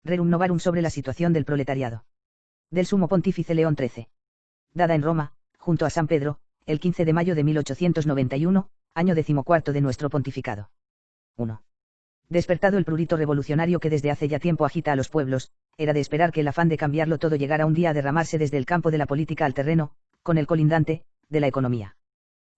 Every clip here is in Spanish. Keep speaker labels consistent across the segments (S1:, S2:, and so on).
S1: Rerum Novarum sobre la situación del proletariado. Del Sumo Pontífice León XIII. Dada en Roma, junto a San Pedro, el 15 de mayo de 1891, año 14 de nuestro pontificado. 1. Despertado el prurito revolucionario que desde hace ya tiempo agita a los pueblos, era de esperar que el afán de cambiarlo todo llegara un día a derramarse desde el campo de la política al terreno, con el colindante, de la economía.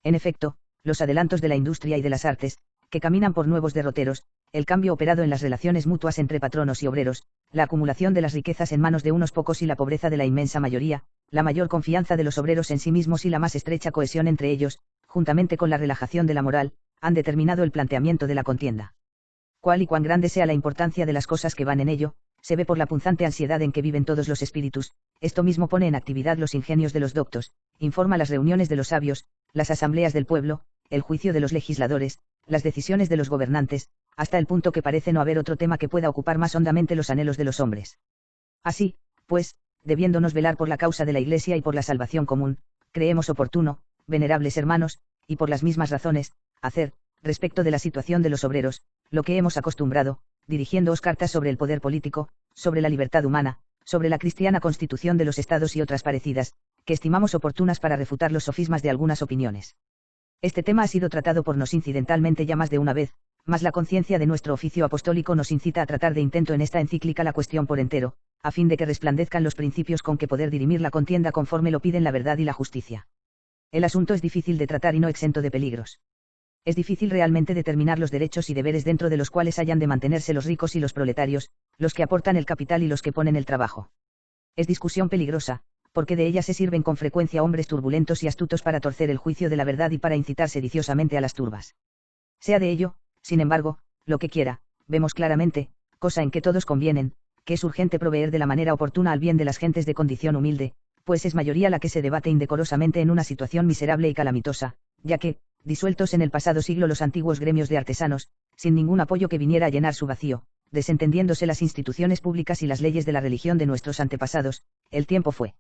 S1: En efecto, los adelantos de la industria y de las artes, que caminan por nuevos derroteros, el cambio operado en las relaciones mutuas entre patronos y obreros, la acumulación de las riquezas en manos de unos pocos y la pobreza de la inmensa mayoría, la mayor confianza de los obreros en sí mismos y la más estrecha cohesión entre ellos, juntamente con la relajación de la moral, han determinado el planteamiento de la contienda. Cuál y cuán grande sea la importancia de las cosas que van en ello, se ve por la punzante ansiedad en que viven todos los espíritus, esto mismo pone en actividad los ingenios de los doctos, informa las reuniones de los sabios, las asambleas del pueblo, el juicio de los legisladores, las decisiones de los gobernantes, hasta el punto que parece no haber otro tema que pueda ocupar más hondamente los anhelos de los hombres. Así, pues, debiéndonos velar por la causa de la Iglesia y por la salvación común, creemos oportuno, venerables hermanos, y por las mismas razones, hacer, respecto de la situación de los obreros, lo que hemos acostumbrado, dirigiéndoos cartas sobre el poder político, sobre la libertad humana, sobre la cristiana constitución de los estados y otras parecidas, que estimamos oportunas para refutar los sofismas de algunas opiniones. Este tema ha sido tratado por nos incidentalmente ya más de una vez, mas la conciencia de nuestro oficio apostólico nos incita a tratar de intento en esta encíclica la cuestión por entero, a fin de que resplandezcan los principios con que poder dirimir la contienda conforme lo piden la verdad y la justicia. El asunto es difícil de tratar y no exento de peligros. Es difícil realmente determinar los derechos y deberes dentro de los cuales hayan de mantenerse los ricos y los proletarios, los que aportan el capital y los que ponen el trabajo. Es discusión peligrosa, porque de ella se sirven con frecuencia hombres turbulentos y astutos para torcer el juicio de la verdad y para incitar sediciosamente a las turbas. Sea de ello, sin embargo, lo que quiera, vemos claramente, cosa en que todos convienen, que es urgente proveer de la manera oportuna al bien de las gentes de condición humilde, pues es mayoría la que se debate indecorosamente en una situación miserable y calamitosa, ya que, disueltos en el pasado siglo los antiguos gremios de artesanos, sin ningún apoyo que viniera a llenar su vacío, desentendiéndose las instituciones públicas y las leyes de la religión de nuestros antepasados, el tiempo fue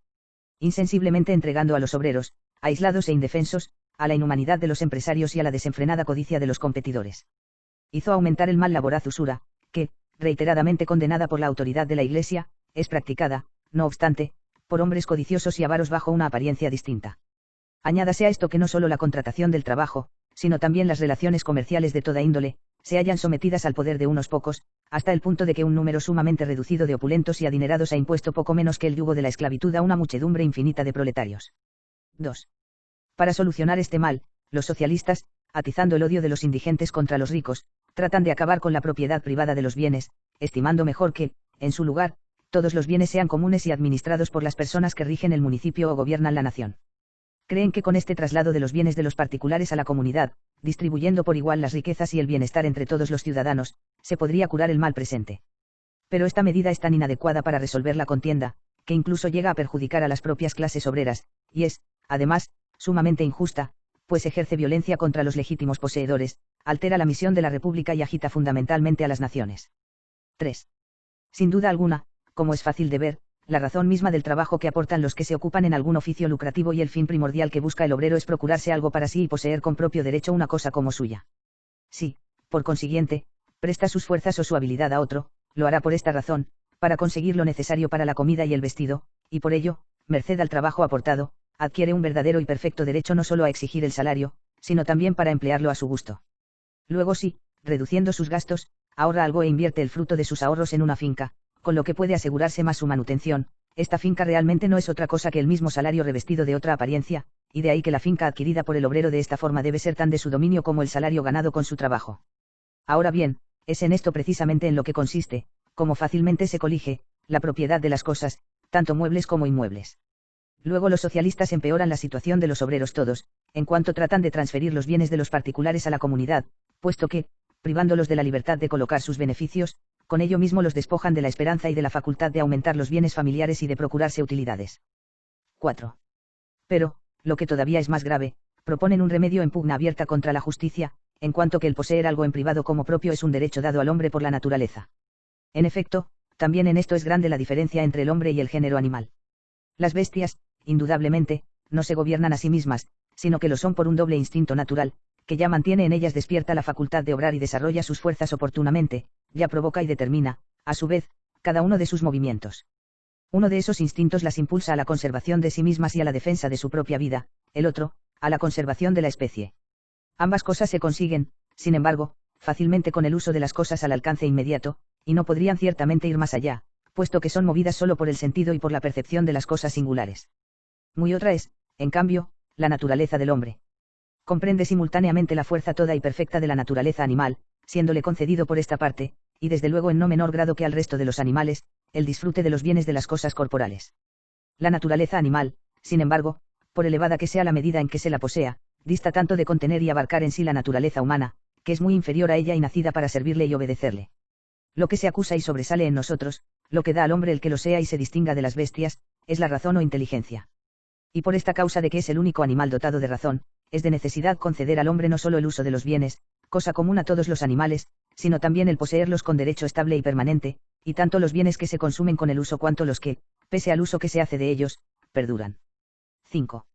S1: insensiblemente entregando a los obreros, aislados e indefensos, a la inhumanidad de los empresarios y a la desenfrenada codicia de los competidores. Hizo aumentar el mal la voraz usura, que, reiteradamente condenada por la autoridad de la Iglesia, es practicada, no obstante, por hombres codiciosos y avaros bajo una apariencia distinta. Añádase a esto que no solo la contratación del trabajo, sino también las relaciones comerciales de toda índole, se hallan sometidas al poder de unos pocos, hasta el punto de que un número sumamente reducido de opulentos y adinerados ha impuesto poco menos que el yugo de la esclavitud a una muchedumbre infinita de proletarios. 2. Para solucionar este mal, los socialistas, atizando el odio de los indigentes contra los ricos, tratan de acabar con la propiedad privada de los bienes, estimando mejor que, en su lugar, todos los bienes sean comunes y administrados por las personas que rigen el municipio o gobiernan la nación. Creen que con este traslado de los bienes de los particulares a la comunidad, distribuyendo por igual las riquezas y el bienestar entre todos los ciudadanos, se podría curar el mal presente. Pero esta medida es tan inadecuada para resolver la contienda, que incluso llega a perjudicar a las propias clases obreras, y es, además, sumamente injusta, pues ejerce violencia contra los legítimos poseedores, altera la misión de la República y agita fundamentalmente a las naciones. 3. Sin duda alguna, como es fácil de ver, la razón misma del trabajo que aportan los que se ocupan en algún oficio lucrativo y el fin primordial que busca el obrero es procurarse algo para sí y poseer con propio derecho una cosa como suya. Si, por consiguiente, presta sus fuerzas o su habilidad a otro, lo hará por esta razón, para conseguir lo necesario para la comida y el vestido, y por ello, merced al trabajo aportado, adquiere un verdadero y perfecto derecho no solo a exigir el salario, sino también para emplearlo a su gusto. Luego sí, reduciendo sus gastos, ahorra algo e invierte el fruto de sus ahorros en una finca, con lo que puede asegurarse más su manutención. Esta finca realmente no es otra cosa que el mismo salario revestido de otra apariencia, y de ahí que la finca adquirida por el obrero de esta forma debe ser tan de su dominio como el salario ganado con su trabajo. Ahora bien, es en esto precisamente en lo que consiste, como fácilmente se colige, la propiedad de las cosas, tanto muebles como inmuebles. Luego los socialistas empeoran la situación de los obreros todos, en cuanto tratan de transferir los bienes de los particulares a la comunidad, puesto que, privándolos de la libertad de colocar sus beneficios, con ello mismo los despojan de la esperanza y de la facultad de aumentar los bienes familiares y de procurarse utilidades. 4. Pero, lo que todavía es más grave, proponen un remedio en pugna abierta contra la justicia, en cuanto que el poseer algo en privado como propio es un derecho dado al hombre por la naturaleza. En efecto, también en esto es grande la diferencia entre el hombre y el género animal. Las bestias, indudablemente, no se gobiernan a sí mismas, sino que lo son por un doble instinto natural, que ya mantiene en ellas despierta la facultad de obrar y desarrolla sus fuerzas oportunamente, ya provoca y determina, a su vez, cada uno de sus movimientos. Uno de esos instintos las impulsa a la conservación de sí mismas y a la defensa de su propia vida, el otro, a la conservación de la especie. Ambas cosas se consiguen, sin embargo, fácilmente con el uso de las cosas al alcance inmediato, y no podrían ciertamente ir más allá, puesto que son movidas solo por el sentido y por la percepción de las cosas singulares. Muy otra es, en cambio, la naturaleza del hombre. Comprende simultáneamente la fuerza toda y perfecta de la naturaleza animal, siéndole concedido por esta parte, y desde luego en no menor grado que al resto de los animales, el disfrute de los bienes de las cosas corporales. La naturaleza animal, sin embargo, por elevada que sea la medida en que se la posea, dista tanto de contener y abarcar en sí la naturaleza humana, que es muy inferior a ella y nacida para servirle y obedecerle. Lo que se acusa y sobresale en nosotros, lo que da al hombre el que lo sea y se distinga de las bestias, es la razón o inteligencia. Y por esta causa de que es el único animal dotado de razón, es de necesidad conceder al hombre no solo el uso de los bienes, cosa común a todos los animales, sino también el poseerlos con derecho estable y permanente, y tanto los bienes que se consumen con el uso cuanto los que, pese al uso que se hace de ellos, perduran. 5.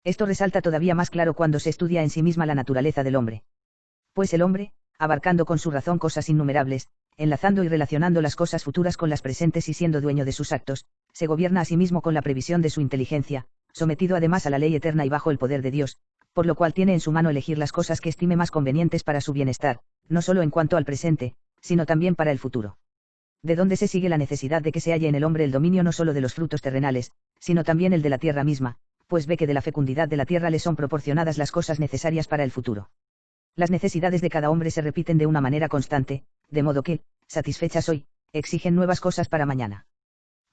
S1: Esto resalta todavía más claro cuando se estudia en sí misma la naturaleza del hombre. Pues el hombre, abarcando con su razón cosas innumerables, enlazando y relacionando las cosas futuras con las presentes y siendo dueño de sus actos, se gobierna a sí mismo con la previsión de su inteligencia, sometido además a la ley eterna y bajo el poder de Dios, por lo cual tiene en su mano elegir las cosas que estime más convenientes para su bienestar, no solo en cuanto al presente, sino también para el futuro. De donde se sigue la necesidad de que se halle en el hombre el dominio no solo de los frutos terrenales, sino también el de la tierra misma, pues ve que de la fecundidad de la tierra le son proporcionadas las cosas necesarias para el futuro. Las necesidades de cada hombre se repiten de una manera constante, de modo que, satisfechas hoy, exigen nuevas cosas para mañana.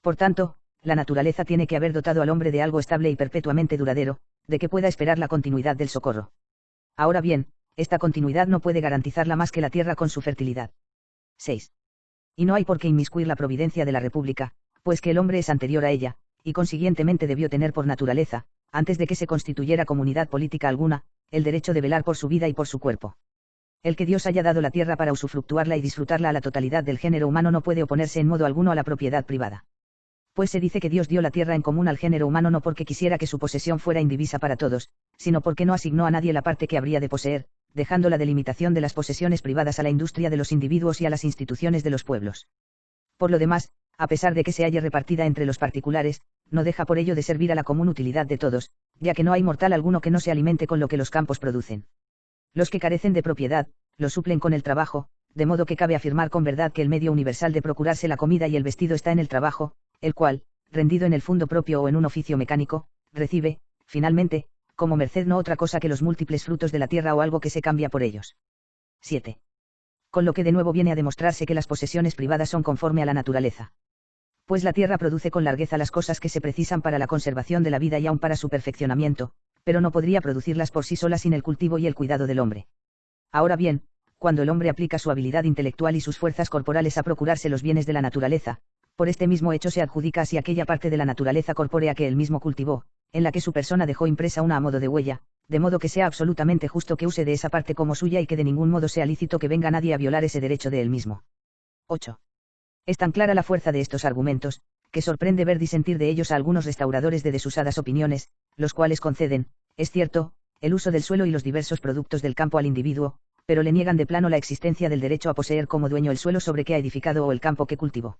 S1: Por tanto, la naturaleza tiene que haber dotado al hombre de algo estable y perpetuamente duradero, de que pueda esperar la continuidad del socorro. Ahora bien, esta continuidad no puede garantizarla más que la tierra con su fertilidad. 6. Y no hay por qué inmiscuir la providencia de la República, pues que el hombre es anterior a ella, y consiguientemente debió tener por naturaleza, antes de que se constituyera comunidad política alguna, el derecho de velar por su vida y por su cuerpo. El que Dios haya dado la tierra para usufructuarla y disfrutarla a la totalidad del género humano no puede oponerse en modo alguno a la propiedad privada. Pues se dice que Dios dio la tierra en común al género humano no porque quisiera que su posesión fuera indivisa para todos, sino porque no asignó a nadie la parte que habría de poseer, dejando la delimitación de las posesiones privadas a la industria de los individuos y a las instituciones de los pueblos. Por lo demás, a pesar de que se halle repartida entre los particulares, no deja por ello de servir a la común utilidad de todos, ya que no hay mortal alguno que no se alimente con lo que los campos producen. Los que carecen de propiedad, lo suplen con el trabajo, de modo que cabe afirmar con verdad que el medio universal de procurarse la comida y el vestido está en el trabajo, el cual, rendido en el fundo propio o en un oficio mecánico, recibe, finalmente, como merced no otra cosa que los múltiples frutos de la tierra o algo que se cambia por ellos. 7. Con lo que de nuevo viene a demostrarse que las posesiones privadas son conforme a la naturaleza. Pues la tierra produce con largueza las cosas que se precisan para la conservación de la vida y aun para su perfeccionamiento, pero no podría producirlas por sí sola sin el cultivo y el cuidado del hombre. Ahora bien, cuando el hombre aplica su habilidad intelectual y sus fuerzas corporales a procurarse los bienes de la naturaleza, por este mismo hecho se adjudica así aquella parte de la naturaleza corpórea que él mismo cultivó, en la que su persona dejó impresa una a modo de huella, de modo que sea absolutamente justo que use de esa parte como suya y que de ningún modo sea lícito que venga nadie a violar ese derecho de él mismo. 8. Es tan clara la fuerza de estos argumentos, que sorprende ver disentir de ellos a algunos restauradores de desusadas opiniones, los cuales conceden, es cierto, el uso del suelo y los diversos productos del campo al individuo, pero le niegan de plano la existencia del derecho a poseer como dueño el suelo sobre que ha edificado o el campo que cultivó.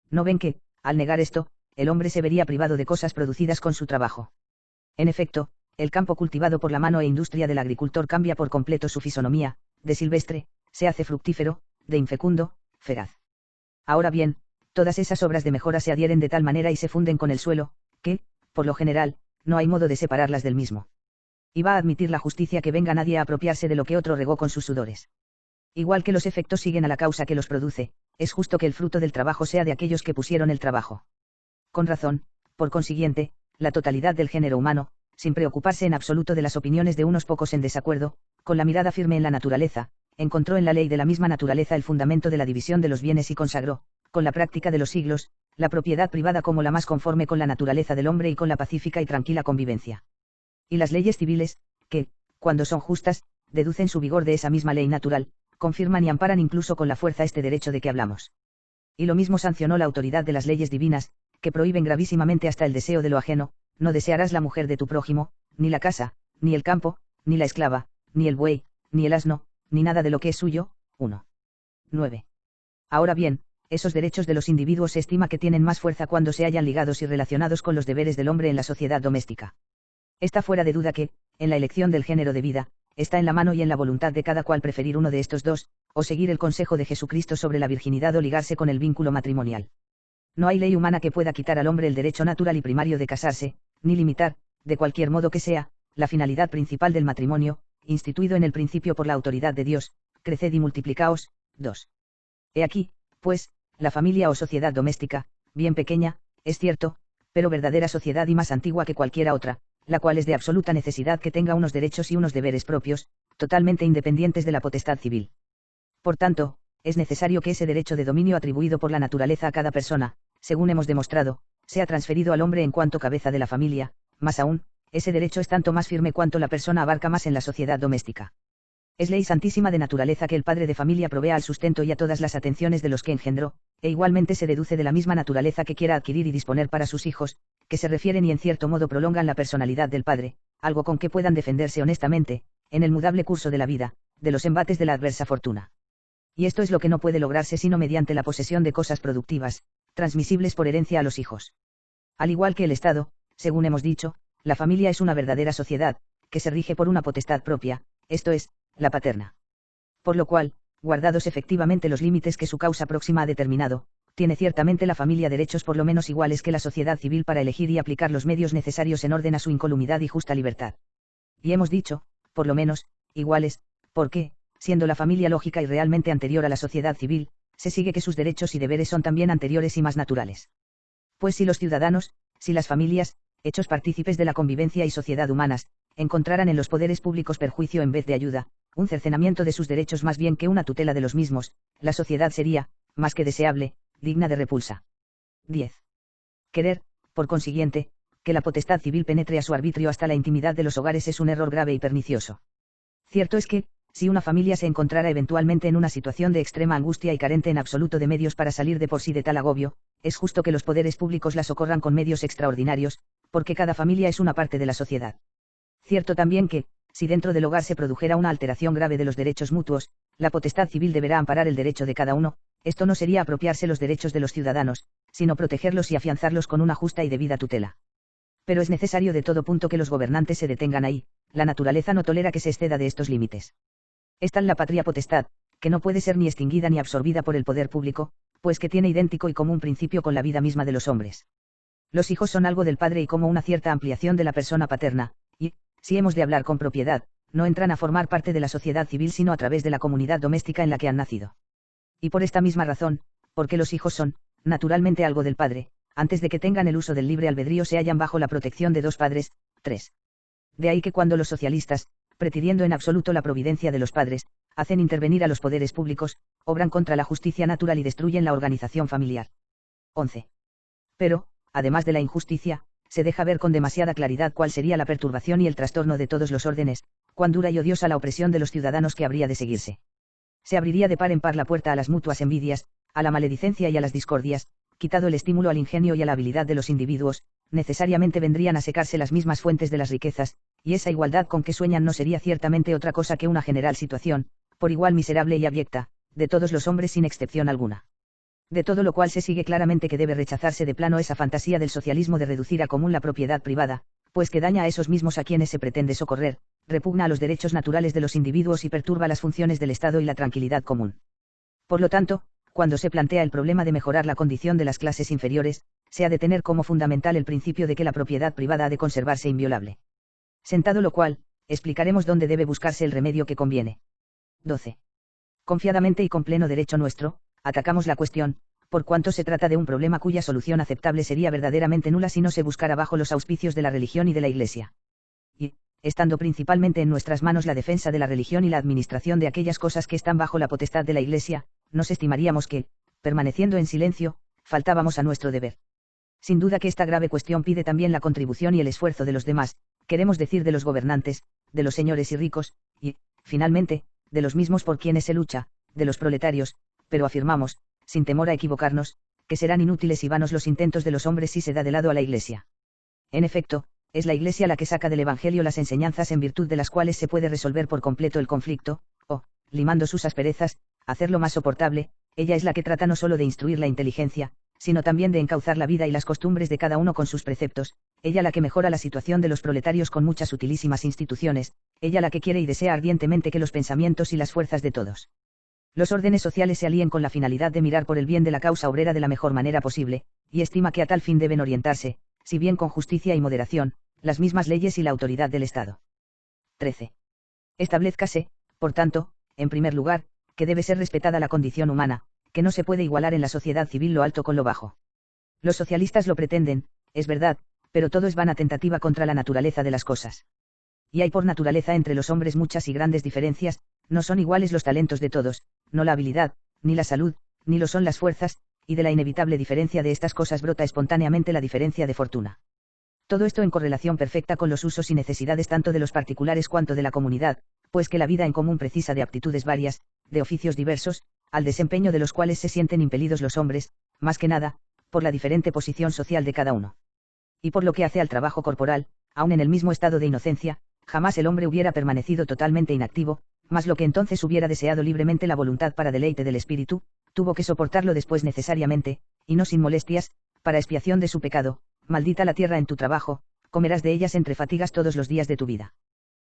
S1: No ven que, al negar esto, el hombre se vería privado de cosas producidas con su trabajo. En efecto, el campo cultivado por la mano e industria del agricultor cambia por completo su fisonomía, de silvestre, se hace fructífero, de infecundo, feraz. Ahora bien, todas esas obras de mejora se adhieren de tal manera y se funden con el suelo, que, por lo general, no hay modo de separarlas del mismo. Y va a admitir la justicia que venga nadie a apropiarse de lo que otro regó con sus sudores. Igual que los efectos siguen a la causa que los produce, es justo que el fruto del trabajo sea de aquellos que pusieron el trabajo. Con razón, por consiguiente, la totalidad del género humano, sin preocuparse en absoluto de las opiniones de unos pocos en desacuerdo, con la mirada firme en la naturaleza, encontró en la ley de la misma naturaleza el fundamento de la división de los bienes y consagró, con la práctica de los siglos, la propiedad privada como la más conforme con la naturaleza del hombre y con la pacífica y tranquila convivencia. Y las leyes civiles, que, cuando son justas, deducen su vigor de esa misma ley natural, confirman y amparan incluso con la fuerza este derecho de que hablamos. Y lo mismo sancionó la autoridad de las leyes divinas, que prohíben gravísimamente hasta el deseo de lo ajeno: no desearás la mujer de tu prójimo, ni la casa, ni el campo, ni la esclava, ni el buey, ni el asno, ni nada de lo que es suyo. 1. 9. Ahora bien, esos derechos de los individuos se estima que tienen más fuerza cuando se hallan ligados y relacionados con los deberes del hombre en la sociedad doméstica. Está fuera de duda que, en la elección del género de vida, está en la mano y en la voluntad de cada cual preferir uno de estos dos, o seguir el consejo de Jesucristo sobre la virginidad o ligarse con el vínculo matrimonial. No hay ley humana que pueda quitar al hombre el derecho natural y primario de casarse, ni limitar, de cualquier modo que sea, la finalidad principal del matrimonio, instituido en el principio por la autoridad de Dios, creced y multiplicaos. 2. He aquí, pues, la familia o sociedad doméstica, bien pequeña, es cierto, pero verdadera sociedad y más antigua que cualquiera otra, la cual es de absoluta necesidad que tenga unos derechos y unos deberes propios, totalmente independientes de la potestad civil. Por tanto, es necesario que ese derecho de dominio atribuido por la naturaleza a cada persona, según hemos demostrado, sea transferido al hombre en cuanto cabeza de la familia, más aún, ese derecho es tanto más firme cuanto la persona abarca más en la sociedad doméstica. Es ley santísima de naturaleza que el padre de familia provea al sustento y a todas las atenciones de los que engendró, e igualmente se deduce de la misma naturaleza que quiera adquirir y disponer para sus hijos, que se refieren y en cierto modo prolongan la personalidad del padre, algo con que puedan defenderse honestamente, en el mudable curso de la vida, de los embates de la adversa fortuna. Y esto es lo que no puede lograrse sino mediante la posesión de cosas productivas, transmisibles por herencia a los hijos. Al igual que el Estado, según hemos dicho, la familia es una verdadera sociedad, que se rige por una potestad propia, esto es, la paterna. Por lo cual, guardados efectivamente los límites que su causa próxima ha determinado, tiene ciertamente la familia derechos por lo menos iguales que la sociedad civil para elegir y aplicar los medios necesarios en orden a su incolumidad y justa libertad. Y hemos dicho, por lo menos, iguales, porque, siendo la familia lógica y realmente anterior a la sociedad civil, se sigue que sus derechos y deberes son también anteriores y más naturales. Pues si los ciudadanos, si las familias, hechos partícipes de la convivencia y sociedad humanas, encontraran en los poderes públicos perjuicio en vez de ayuda, un cercenamiento de sus derechos más bien que una tutela de los mismos, la sociedad sería, más que deseable, digna de repulsa. 10. Querer, por consiguiente, que la potestad civil penetre a su arbitrio hasta la intimidad de los hogares es un error grave y pernicioso. Cierto es que, si una familia se encontrara eventualmente en una situación de extrema angustia y carente en absoluto de medios para salir de por sí de tal agobio, es justo que los poderes públicos la socorran con medios extraordinarios, porque cada familia es una parte de la sociedad. Cierto también que, si dentro del hogar se produjera una alteración grave de los derechos mutuos, la potestad civil deberá amparar el derecho de cada uno, esto no sería apropiarse los derechos de los ciudadanos, sino protegerlos y afianzarlos con una justa y debida tutela. Pero es necesario de todo punto que los gobernantes se detengan ahí, la naturaleza no tolera que se exceda de estos límites. Es tal la patria potestad, que no puede ser ni extinguida ni absorbida por el poder público, pues que tiene idéntico y común principio con la vida misma de los hombres. Los hijos son algo del padre y como una cierta ampliación de la persona paterna, y, si hemos de hablar con propiedad, no entran a formar parte de la sociedad civil sino a través de la comunidad doméstica en la que han nacido. Y por esta misma razón, porque los hijos son, naturalmente algo del padre, antes de que tengan el uso del libre albedrío se hallan bajo la protección de dos padres. 3. De ahí que cuando los socialistas, pretendiendo en absoluto la providencia de los padres, hacen intervenir a los poderes públicos, obran contra la justicia natural y destruyen la organización familiar. 11. Pero, además de la injusticia, se deja ver con demasiada claridad cuál sería la perturbación y el trastorno de todos los órdenes, cuán dura y odiosa la opresión de los ciudadanos que habría de seguirse. Se abriría de par en par la puerta a las mutuas envidias, a la maledicencia y a las discordias, quitado el estímulo al ingenio y a la habilidad de los individuos, necesariamente vendrían a secarse las mismas fuentes de las riquezas, y esa igualdad con que sueñan no sería ciertamente otra cosa que una general situación, por igual miserable y abyecta, de todos los hombres sin excepción alguna. De todo lo cual se sigue claramente que debe rechazarse de plano esa fantasía del socialismo de reducir a común la propiedad privada, pues que daña a esos mismos a quienes se pretende socorrer, repugna a los derechos naturales de los individuos y perturba las funciones del Estado y la tranquilidad común. Por lo tanto, cuando se plantea el problema de mejorar la condición de las clases inferiores, se ha de tener como fundamental el principio de que la propiedad privada ha de conservarse inviolable. Sentado lo cual, explicaremos dónde debe buscarse el remedio que conviene. 12. Confiadamente y con pleno derecho nuestro, atacamos la cuestión, por cuanto se trata de un problema cuya solución aceptable sería verdaderamente nula si no se buscara bajo los auspicios de la religión y de la Iglesia. Y, estando principalmente en nuestras manos la defensa de la religión y la administración de aquellas cosas que están bajo la potestad de la Iglesia, nos estimaríamos que, permaneciendo en silencio, faltábamos a nuestro deber. Sin duda que esta grave cuestión pide también la contribución y el esfuerzo de los demás, queremos decir de los gobernantes, de los señores y ricos, y, finalmente, de los mismos por quienes se lucha, de los proletarios, pero afirmamos, sin temor a equivocarnos, que serán inútiles y vanos los intentos de los hombres si se da de lado a la Iglesia. En efecto, es la Iglesia la que saca del Evangelio las enseñanzas en virtud de las cuales se puede resolver por completo el conflicto, o, limando sus asperezas, hacerlo más soportable, ella es la que trata no solo de instruir la inteligencia, sino también de encauzar la vida y las costumbres de cada uno con sus preceptos, ella la que mejora la situación de los proletarios con muchas utilísimas instituciones, ella la que quiere y desea ardientemente que los pensamientos y las fuerzas de todos los órdenes sociales se alíen con la finalidad de mirar por el bien de la causa obrera de la mejor manera posible, y estima que a tal fin deben orientarse, si bien con justicia y moderación, las mismas leyes y la autoridad del Estado. 13. Establezcase, por tanto, en primer lugar, que debe ser respetada la condición humana, que no se puede igualar en la sociedad civil lo alto con lo bajo. Los socialistas lo pretenden, es verdad, pero todo es vana tentativa contra la naturaleza de las cosas. Y hay por naturaleza entre los hombres muchas y grandes diferencias, no son iguales los talentos de todos, no la habilidad, ni la salud, ni lo son las fuerzas, y de la inevitable diferencia de estas cosas brota espontáneamente la diferencia de fortuna. Todo esto en correlación perfecta con los usos y necesidades tanto de los particulares cuanto de la comunidad, pues que la vida en común precisa de aptitudes varias, de oficios diversos, al desempeño de los cuales se sienten impelidos los hombres, más que nada, por la diferente posición social de cada uno. Y por lo que hace al trabajo corporal, aun en el mismo estado de inocencia, jamás el hombre hubiera permanecido totalmente inactivo, mas lo que entonces hubiera deseado libremente la voluntad para deleite del espíritu, tuvo que soportarlo después necesariamente, y no sin molestias, para expiación de su pecado. Maldita la tierra en tu trabajo, comerás de ellas entre fatigas todos los días de tu vida.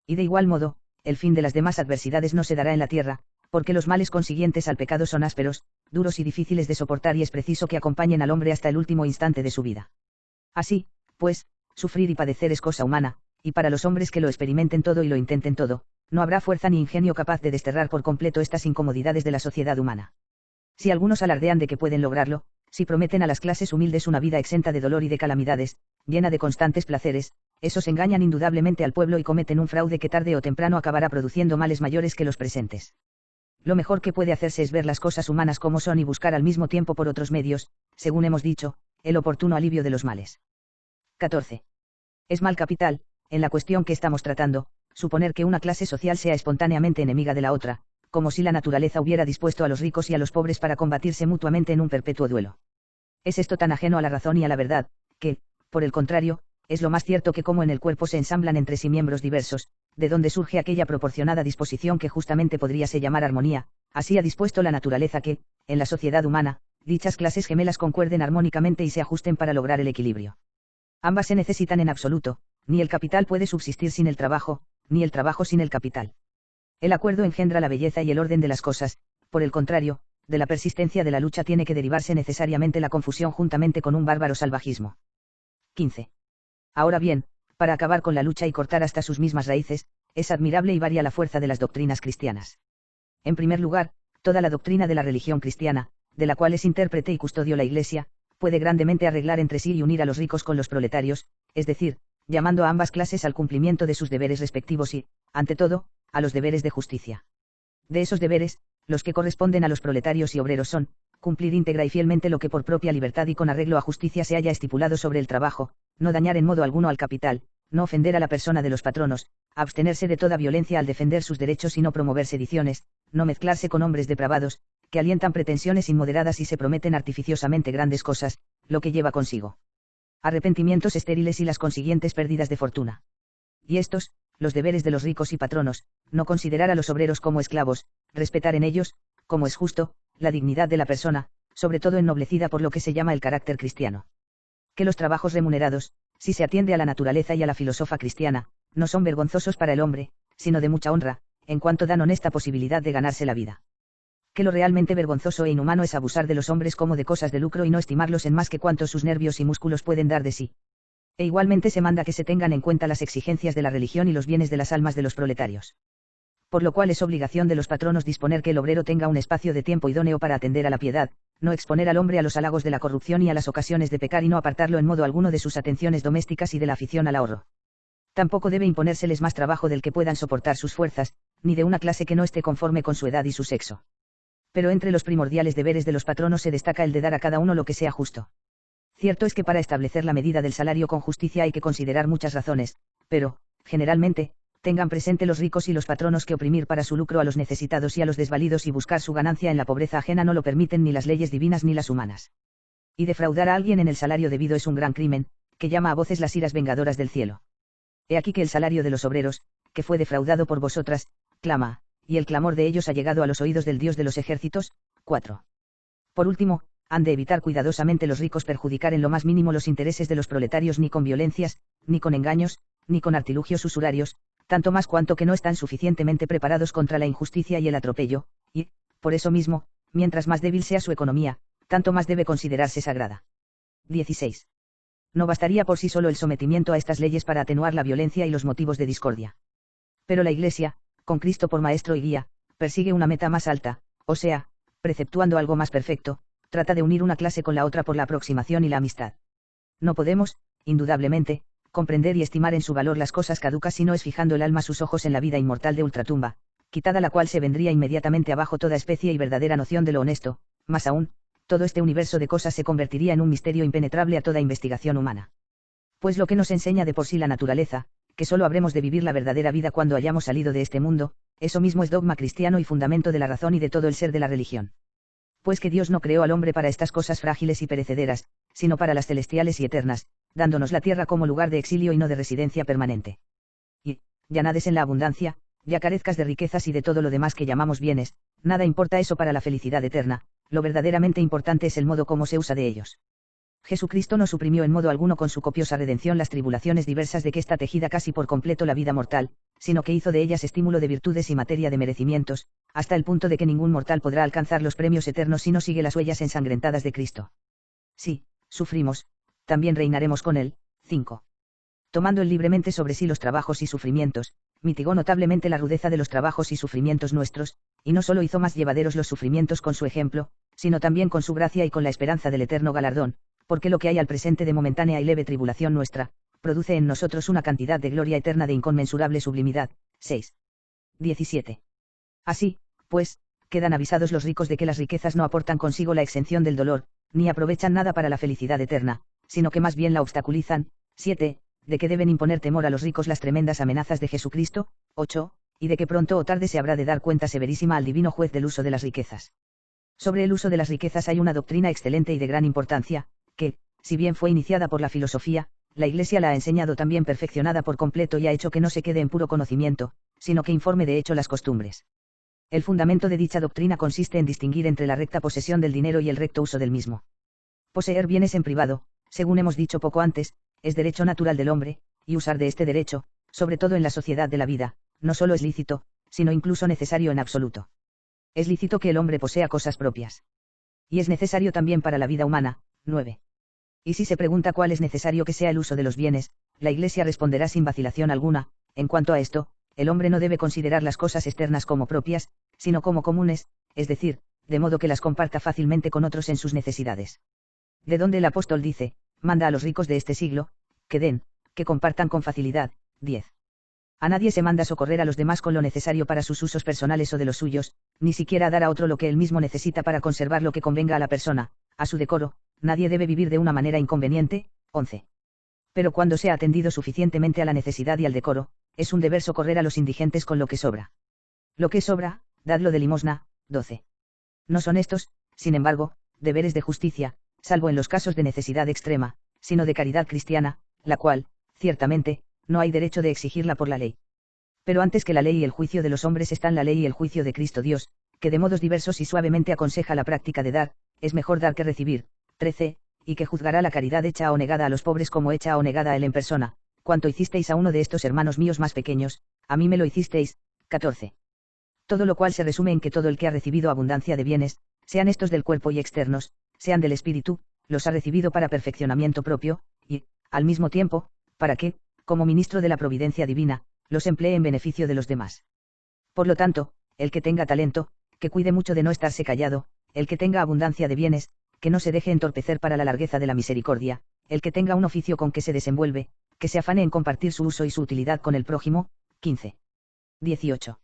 S1: Y de igual modo, el fin de las demás adversidades no se dará en la tierra, porque los males consiguientes al pecado son ásperos, duros y difíciles de soportar y es preciso que acompañen al hombre hasta el último instante de su vida. Así, pues, sufrir y padecer es cosa humana, y para los hombres que lo experimenten todo y lo intenten todo, no habrá fuerza ni ingenio capaz de desterrar por completo estas incomodidades de la sociedad humana. Si algunos alardean de que pueden lograrlo, si prometen a las clases humildes una vida exenta de dolor y de calamidades, llena de constantes placeres, esos engañan indudablemente al pueblo y cometen un fraude que tarde o temprano acabará produciendo males mayores que los presentes. Lo mejor que puede hacerse es ver las cosas humanas como son y buscar al mismo tiempo por otros medios, según hemos dicho, el oportuno alivio de los males. 14. Es mal capital, en la cuestión que estamos tratando, suponer que una clase social sea espontáneamente enemiga de la otra, como si la naturaleza hubiera dispuesto a los ricos y a los pobres para combatirse mutuamente en un perpetuo duelo. Es esto tan ajeno a la razón y a la verdad, que, por el contrario, es lo más cierto que como en el cuerpo se ensamblan entre sí miembros diversos, de donde surge aquella proporcionada disposición que justamente podríase llamar armonía, así ha dispuesto la naturaleza que, en la sociedad humana, dichas clases gemelas concuerden armónicamente y se ajusten para lograr el equilibrio. Ambas se necesitan en absoluto, ni el capital puede subsistir sin el trabajo, ni el trabajo sin el capital. El acuerdo engendra la belleza y el orden de las cosas, por el contrario, de la persistencia de la lucha tiene que derivarse necesariamente la confusión juntamente con un bárbaro salvajismo. 15. Ahora bien, para acabar con la lucha y cortar hasta sus mismas raíces, es admirable y varia la fuerza de las doctrinas cristianas. En primer lugar, toda la doctrina de la religión cristiana, de la cual es intérprete y custodio la Iglesia, puede grandemente arreglar entre sí y unir a los ricos con los proletarios, es decir, llamando a ambas clases al cumplimiento de sus deberes respectivos y, ante todo, a los deberes de justicia. De esos deberes, los que corresponden a los proletarios y obreros son, cumplir íntegra y fielmente lo que por propia libertad y con arreglo a justicia se haya estipulado sobre el trabajo, no dañar en modo alguno al capital, no ofender a la persona de los patronos, abstenerse de toda violencia al defender sus derechos y no promover sediciones, no mezclarse con hombres depravados, que alientan pretensiones inmoderadas y se prometen artificiosamente grandes cosas, lo que lleva consigo arrepentimientos estériles y las consiguientes pérdidas de fortuna. Y estos, los deberes de los ricos y patronos, no considerar a los obreros como esclavos, respetar en ellos, como es justo, la dignidad de la persona, sobre todo ennoblecida por lo que se llama el carácter cristiano. Que los trabajos remunerados, si se atiende a la naturaleza y a la filosofía cristiana, no son vergonzosos para el hombre, sino de mucha honra, en cuanto dan honesta posibilidad de ganarse la vida. Que lo realmente vergonzoso e inhumano es abusar de los hombres como de cosas de lucro y no estimarlos en más que cuantos sus nervios y músculos pueden dar de sí. E igualmente se manda que se tengan en cuenta las exigencias de la religión y los bienes de las almas de los proletarios. Por lo cual es obligación de los patronos disponer que el obrero tenga un espacio de tiempo idóneo para atender a la piedad, no exponer al hombre a los halagos de la corrupción y a las ocasiones de pecar y no apartarlo en modo alguno de sus atenciones domésticas y de la afición al ahorro. Tampoco debe imponérseles más trabajo del que puedan soportar sus fuerzas, ni de una clase que no esté conforme con su edad y su sexo. Pero entre los primordiales deberes de los patronos se destaca el de dar a cada uno lo que sea justo. Cierto es que para establecer la medida del salario con justicia hay que considerar muchas razones, pero, generalmente, tengan presente los ricos y los patronos que oprimir para su lucro a los necesitados y a los desvalidos y buscar su ganancia en la pobreza ajena no lo permiten ni las leyes divinas ni las humanas. Y defraudar a alguien en el salario debido es un gran crimen, que llama a voces las iras vengadoras del cielo. He aquí que el salario de los obreros, que fue defraudado por vosotras, clama, y el clamor de ellos ha llegado a los oídos del Dios de los ejércitos. 4. Por último, han de evitar cuidadosamente los ricos perjudicar en lo más mínimo los intereses de los proletarios ni con violencias, ni con engaños, ni con artilugios usurarios, tanto más cuanto que no están suficientemente preparados contra la injusticia y el atropello, y, por eso mismo, mientras más débil sea su economía, tanto más debe considerarse sagrada. 16. No bastaría por sí solo el sometimiento a estas leyes para atenuar la violencia y los motivos de discordia. Pero la Iglesia, con Cristo por maestro y guía, persigue una meta más alta, o sea, preceptuando algo más perfecto, trata de unir una clase con la otra por la aproximación y la amistad. No podemos, indudablemente, comprender y estimar en su valor las cosas caducas si no es fijando el alma sus ojos en la vida inmortal de ultratumba, quitada la cual se vendría inmediatamente abajo toda especie y verdadera noción de lo honesto, más aún, todo este universo de cosas se convertiría en un misterio impenetrable a toda investigación humana. Pues lo que nos enseña de por sí la naturaleza, que solo habremos de vivir la verdadera vida cuando hayamos salido de este mundo, eso mismo es dogma cristiano y fundamento de la razón y de todo el ser de la religión. Pues que Dios no creó al hombre para estas cosas frágiles y perecederas, sino para las celestiales y eternas, dándonos la tierra como lugar de exilio y no de residencia permanente. Y, ya nades en la abundancia, ya carezcas de riquezas y de todo lo demás que llamamos bienes, nada importa eso para la felicidad eterna, lo verdaderamente importante es el modo como se usa de ellos. Jesucristo no suprimió en modo alguno con su copiosa redención las tribulaciones diversas de que está tejida casi por completo la vida mortal, sino que hizo de ellas estímulo de virtudes y materia de merecimientos, hasta el punto de que ningún mortal podrá alcanzar los premios eternos si no sigue las huellas ensangrentadas de Cristo. Sí, sufrimos, también reinaremos con él. 5. Tomando él libremente sobre sí los trabajos y sufrimientos, mitigó notablemente la rudeza de los trabajos y sufrimientos nuestros, y no solo hizo más llevaderos los sufrimientos con su ejemplo, sino también con su gracia y con la esperanza del eterno galardón, porque lo que hay al presente de momentánea y leve tribulación nuestra, produce en nosotros una cantidad de gloria eterna de inconmensurable sublimidad. 6. 17. Así, pues, quedan avisados los ricos de que las riquezas no aportan consigo la exención del dolor, ni aprovechan nada para la felicidad eterna, sino que más bien la obstaculizan. 7. De que deben imponer temor a los ricos las tremendas amenazas de Jesucristo. 8. Y de que pronto o tarde se habrá de dar cuenta severísima al divino juez del uso de las riquezas. Sobre el uso de las riquezas hay una doctrina excelente y de gran importancia, que, si bien fue iniciada por la filosofía, la Iglesia la ha enseñado también perfeccionada por completo y ha hecho que no se quede en puro conocimiento, sino que informe de hecho las costumbres. El fundamento de dicha doctrina consiste en distinguir entre la recta posesión del dinero y el recto uso del mismo. Poseer bienes en privado, según hemos dicho poco antes, es derecho natural del hombre, y usar de este derecho, sobre todo en la sociedad de la vida, no solo es lícito, sino incluso necesario en absoluto. Es lícito que el hombre posea cosas propias. Y es necesario también para la vida humana. 9. Y si se pregunta cuál es necesario que sea el uso de los bienes, la Iglesia responderá sin vacilación alguna. En cuanto a esto, el hombre no debe considerar las cosas externas como propias, sino como comunes, es decir, de modo que las comparta fácilmente con otros en sus necesidades. De donde el apóstol dice, manda a los ricos de este siglo, que den, que compartan con facilidad. 10. A nadie se manda socorrer a los demás con lo necesario para sus usos personales o de los suyos, ni siquiera a dar a otro lo que él mismo necesita para conservar lo que convenga a la persona, a su decoro. Nadie debe vivir de una manera inconveniente. 11. Pero cuando se ha atendido suficientemente a la necesidad y al decoro, es un deber socorrer a los indigentes con lo que sobra. Lo que sobra, dadlo de limosna. 12. No son estos, sin embargo, deberes de justicia, salvo en los casos de necesidad extrema, sino de caridad cristiana, la cual, ciertamente, no hay derecho de exigirla por la ley. Pero antes que la ley y el juicio de los hombres están la ley y el juicio de Cristo Dios, que de modos diversos y suavemente aconseja la práctica de dar, es mejor dar que recibir. 13, y que juzgará la caridad hecha o negada a los pobres como hecha o negada a él en persona. Cuanto hicisteis a uno de estos hermanos míos más pequeños, a mí me lo hicisteis. 14. Todo lo cual se resume en que todo el que ha recibido abundancia de bienes, sean estos del cuerpo y externos, sean del espíritu, los ha recibido para perfeccionamiento propio, y, al mismo tiempo, para que, como ministro de la providencia divina, los emplee en beneficio de los demás. Por lo tanto, el que tenga talento, que cuide mucho de no estarse callado, el que tenga abundancia de bienes, que no se deje entorpecer para la largueza de la misericordia, el que tenga un oficio con que se desenvuelve, que se afane en compartir su uso y su utilidad con el prójimo. 15. 18.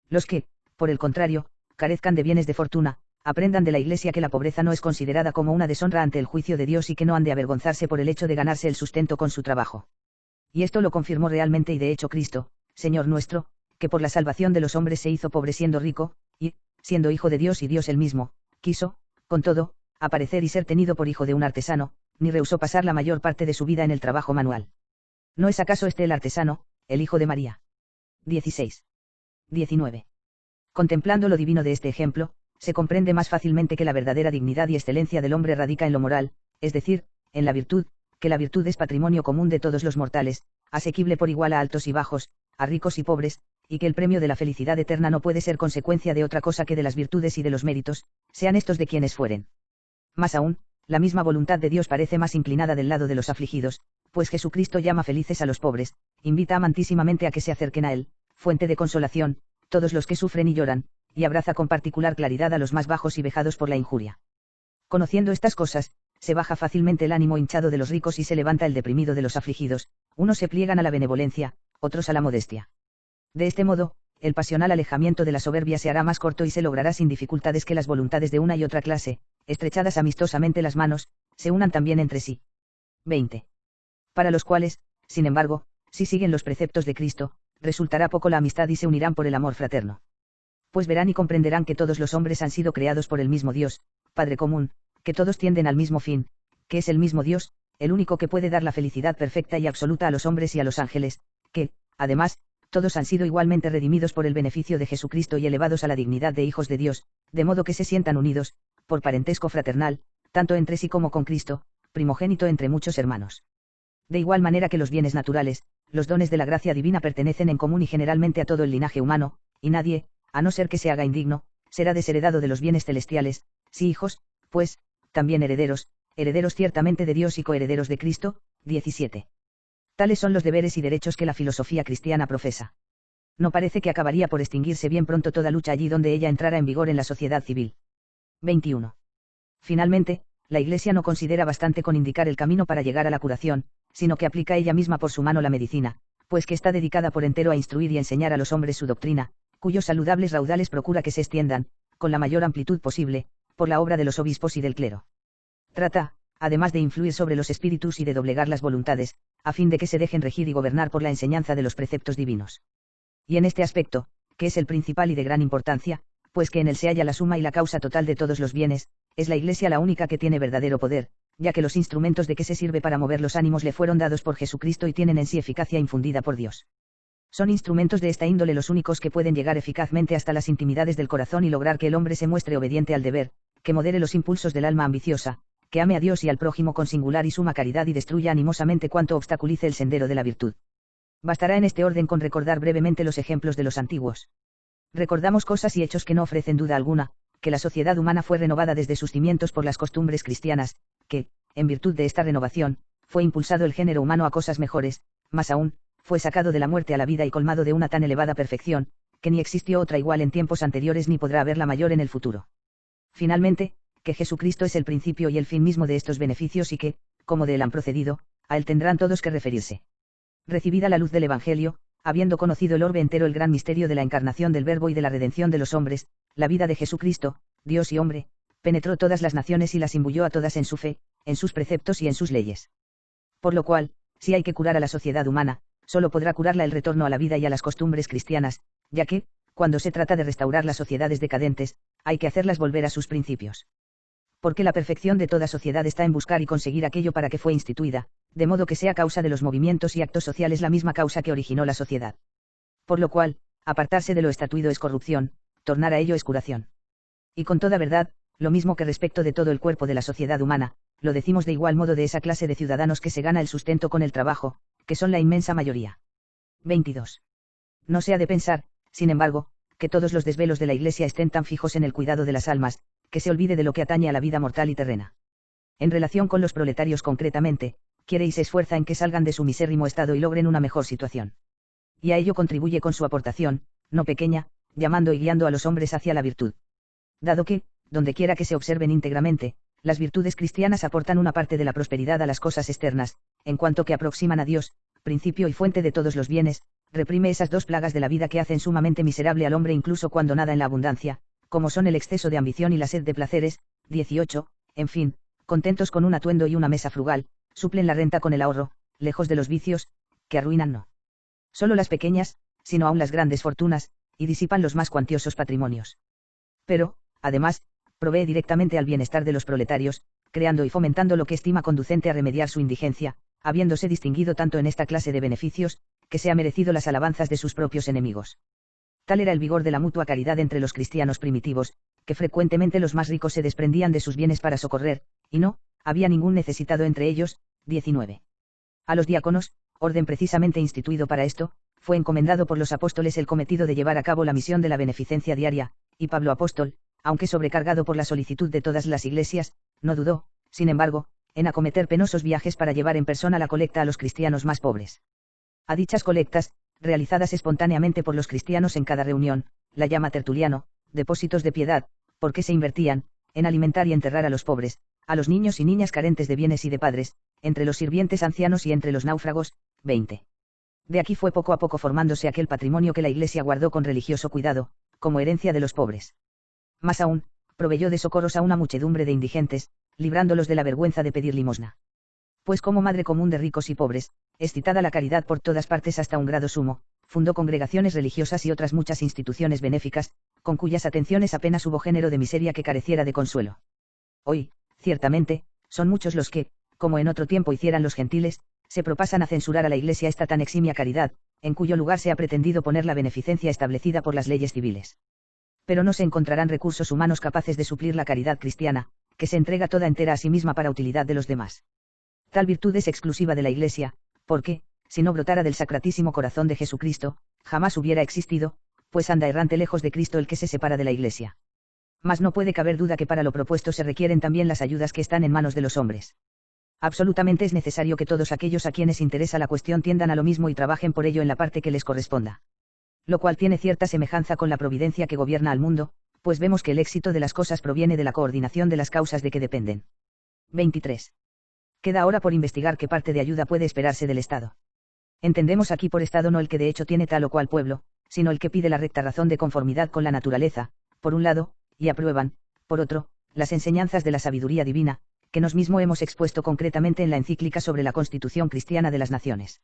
S1: Los que, por el contrario, carezcan de bienes de fortuna, aprendan de la Iglesia que la pobreza no es considerada como una deshonra ante el juicio de Dios y que no han de avergonzarse por el hecho de ganarse el sustento con su trabajo. Y esto lo confirmó realmente y de hecho Cristo, Señor nuestro, que por la salvación de los hombres se hizo pobre siendo rico, y, siendo hijo de Dios y Dios él mismo, quiso, con todo, aparecer y ser tenido por hijo de un artesano, ni rehusó pasar la mayor parte de su vida en el trabajo manual. ¿No es acaso este el artesano, el hijo de María? 16. 19. Contemplando lo divino de este ejemplo, se comprende más fácilmente que la verdadera dignidad y excelencia del hombre radica en lo moral, es decir, en la virtud, que la virtud es patrimonio común de todos los mortales, asequible por igual a altos y bajos, a ricos y pobres, y que el premio de la felicidad eterna no puede ser consecuencia de otra cosa que de las virtudes y de los méritos, sean estos de quienes fueren. Más aún, la misma voluntad de Dios parece más inclinada del lado de los afligidos, pues Jesucristo llama felices a los pobres, invita amantísimamente a que se acerquen a Él, fuente de consolación, todos los que sufren y lloran, y abraza con particular claridad a los más bajos y vejados por la injuria. Conociendo estas cosas, se baja fácilmente el ánimo hinchado de los ricos y se levanta el deprimido de los afligidos, unos se pliegan a la benevolencia, otros a la modestia. De este modo, el pasional alejamiento de la soberbia se hará más corto y se logrará sin dificultades que las voluntades de una y otra clase, estrechadas amistosamente las manos, se unan también entre sí. 20. Para los cuales, sin embargo, si siguen los preceptos de Cristo, resultará poco la amistad y se unirán por el amor fraterno. Pues verán y comprenderán que todos los hombres han sido creados por el mismo Dios, Padre común, que todos tienden al mismo fin, que es el mismo Dios, el único que puede dar la felicidad perfecta y absoluta a los hombres y a los ángeles, que, además, todos han sido igualmente redimidos por el beneficio de Jesucristo y elevados a la dignidad de hijos de Dios, de modo que se sientan unidos, por parentesco fraternal, tanto entre sí como con Cristo, primogénito entre muchos hermanos. De igual manera que los bienes naturales, los dones de la gracia divina pertenecen en común y generalmente a todo el linaje humano, y nadie, a no ser que se haga indigno, será desheredado de los bienes celestiales, si hijos, pues, también herederos, herederos ciertamente de Dios y coherederos de Cristo. 17. Tales son los deberes y derechos que la filosofía cristiana profesa. No parece que acabaría por extinguirse bien pronto toda lucha allí donde ella entrara en vigor en la sociedad civil. 21. Finalmente, la Iglesia no considera bastante con indicar el camino para llegar a la curación, sino que aplica ella misma por su mano la medicina, pues que está dedicada por entero a instruir y enseñar a los hombres su doctrina, cuyos saludables raudales procura que se extiendan, con la mayor amplitud posible, por la obra de los obispos y del clero. Trata, además de influir sobre los espíritus y de doblegar las voluntades, a fin de que se dejen regir y gobernar por la enseñanza de los preceptos divinos. Y en este aspecto, que es el principal y de gran importancia, pues que en él se halla la suma y la causa total de todos los bienes, es la Iglesia la única que tiene verdadero poder, ya que los instrumentos de que se sirve para mover los ánimos le fueron dados por Jesucristo y tienen en sí eficacia infundida por Dios. Son instrumentos de esta índole los únicos que pueden llegar eficazmente hasta las intimidades del corazón y lograr que el hombre se muestre obediente al deber, que modere los impulsos del alma ambiciosa, que ame a Dios y al prójimo con singular y suma caridad y destruya animosamente cuanto obstaculice el sendero de la virtud. Bastará en este orden con recordar brevemente los ejemplos de los antiguos. Recordamos cosas y hechos que no ofrecen duda alguna, que la sociedad humana fue renovada desde sus cimientos por las costumbres cristianas, que, en virtud de esta renovación, fue impulsado el género humano a cosas mejores, más aún, fue sacado de la muerte a la vida y colmado de una tan elevada perfección, que ni existió otra igual en tiempos anteriores ni podrá haberla mayor en el futuro. Finalmente, que Jesucristo es el principio y el fin mismo de estos beneficios y que, como de él han procedido, a él tendrán todos que referirse. Recibida la luz del Evangelio, habiendo conocido el orbe entero el gran misterio de la encarnación del Verbo y de la redención de los hombres, la vida de Jesucristo, Dios y hombre, penetró todas las naciones y las imbuyó a todas en su fe, en sus preceptos y en sus leyes. Por lo cual, si hay que curar a la sociedad humana, solo podrá curarla el retorno a la vida y a las costumbres cristianas, ya que, cuando se trata de restaurar las sociedades decadentes, hay que hacerlas volver a sus principios. Porque la perfección de toda sociedad está en buscar y conseguir aquello para que fue instituida, de modo que sea causa de los movimientos y actos sociales la misma causa que originó la sociedad. Por lo cual, apartarse de lo estatuido es corrupción, tornar a ello es curación. Y con toda verdad, lo mismo que respecto de todo el cuerpo de la sociedad humana, lo decimos de igual modo de esa clase de ciudadanos que se gana el sustento con el trabajo, que son la inmensa mayoría. 22. No se ha de pensar, sin embargo, que todos los desvelos de la Iglesia estén tan fijos en el cuidado de las almas, que se olvide de lo que atañe a la vida mortal y terrena. En relación con los proletarios concretamente, quiere y se esfuerza en que salgan de su misérrimo estado y logren una mejor situación. Y a ello contribuye con su aportación, no pequeña, llamando y guiando a los hombres hacia la virtud. Dado que, donde quiera que se observen íntegramente, las virtudes cristianas aportan una parte de la prosperidad a las cosas externas, en cuanto que aproximan a Dios, principio y fuente de todos los bienes, reprime esas dos plagas de la vida que hacen sumamente miserable al hombre incluso cuando nada en la abundancia, como son el exceso de ambición y la sed de placeres. 18. En fin, contentos con un atuendo y una mesa frugal, suplen la renta con el ahorro, lejos de los vicios, que arruinan no solo las pequeñas, sino aun las grandes fortunas, y disipan los más cuantiosos patrimonios. Pero, además, provee directamente al bienestar de los proletarios, creando y fomentando lo que estima conducente a remediar su indigencia, habiéndose distinguido tanto en esta clase de beneficios, que se ha merecido las alabanzas de sus propios enemigos. Tal era el vigor de la mutua caridad entre los cristianos primitivos, que frecuentemente los más ricos se desprendían de sus bienes para socorrer, y no había ningún necesitado entre ellos. 19. A los diáconos, orden precisamente instituido para esto, fue encomendado por los apóstoles el cometido de llevar a cabo la misión de la beneficencia diaria, y Pablo apóstol, aunque sobrecargado por la solicitud de todas las iglesias, no dudó, sin embargo, en acometer penosos viajes para llevar en persona la colecta a los cristianos más pobres. A dichas colectas, realizadas espontáneamente por los cristianos en cada reunión, la llama Tertuliano, depósitos de piedad, porque se invertían, en alimentar y enterrar a los pobres, a los niños y niñas carentes de bienes y de padres, entre los sirvientes ancianos y entre los náufragos. 20. De aquí fue poco a poco formándose aquel patrimonio que la Iglesia guardó con religioso cuidado, como herencia de los pobres. Más aún, proveyó de socorros a una muchedumbre de indigentes, librándolos de la vergüenza de pedir limosna. Pues como madre común de ricos y pobres, excitada la caridad por todas partes hasta un grado sumo, fundó congregaciones religiosas y otras muchas instituciones benéficas, con cuyas atenciones apenas hubo género de miseria que careciera de consuelo. Hoy, ciertamente, son muchos los que, como en otro tiempo hicieran los gentiles, se propasan a censurar a la Iglesia esta tan eximia caridad, en cuyo lugar se ha pretendido poner la beneficencia establecida por las leyes civiles. Pero no se encontrarán recursos humanos capaces de suplir la caridad cristiana, que se entrega toda entera a sí misma para utilidad de los demás. Tal virtud es exclusiva de la Iglesia, porque, si no brotara del sacratísimo corazón de Jesucristo, jamás hubiera existido, pues anda errante lejos de Cristo el que se separa de la Iglesia. Mas no puede caber duda que para lo propuesto se requieren también las ayudas que están en manos de los hombres. Absolutamente es necesario que todos aquellos a quienes interesa la cuestión tiendan a lo mismo y trabajen por ello en la parte que les corresponda. Lo cual tiene cierta semejanza con la providencia que gobierna al mundo, pues vemos que el éxito de las cosas proviene de la coordinación de las causas de que dependen. 23. Queda ahora por investigar qué parte de ayuda puede esperarse del Estado. Entendemos aquí por Estado no el que de hecho tiene tal o cual pueblo, sino el que pide la recta razón de conformidad con la naturaleza, por un lado, y aprueban, por otro, las enseñanzas de la sabiduría divina, que nos mismo hemos expuesto concretamente en la encíclica sobre la Constitución Cristiana de las Naciones.